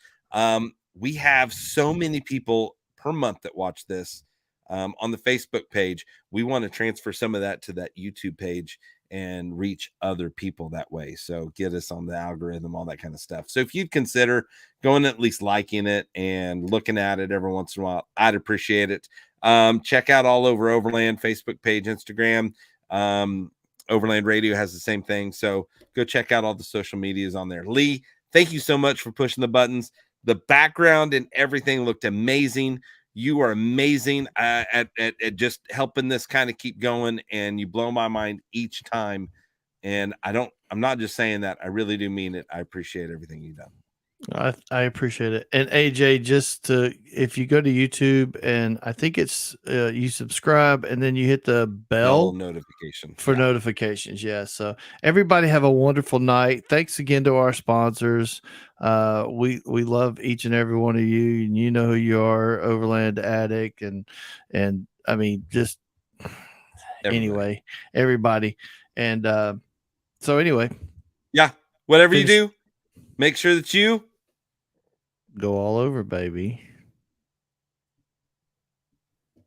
Speaker 2: We have so many people per month that watch this on the Facebook page. We want to transfer some of that to that YouTube page and reach other people that way. So get us on the algorithm, all that kind of stuff. So if you'd consider going at least liking it and looking at it every once in a while, I'd appreciate it. Check out All Over Overland Facebook page, Instagram. Overland Radio has the same thing. So go check out all the social medias on there. Lee, thank you so much for pushing the buttons. The background and everything looked amazing. You are amazing at just helping this kind of keep going, and you blow my mind each time. And I'm not just saying that. I really do mean it. I appreciate everything you've done.
Speaker 1: I appreciate it. And AJ, if you go to YouTube, and I think it's you subscribe and then you hit the bell
Speaker 2: notification
Speaker 1: for notifications. Yeah. So everybody have a wonderful night. Thanks again to our sponsors. We love each and every one of you, and you know who you are, Overland Addict, and I mean just anyway, everybody. And so anyway,
Speaker 2: yeah, whatever you do, make sure that you
Speaker 1: go all over, baby.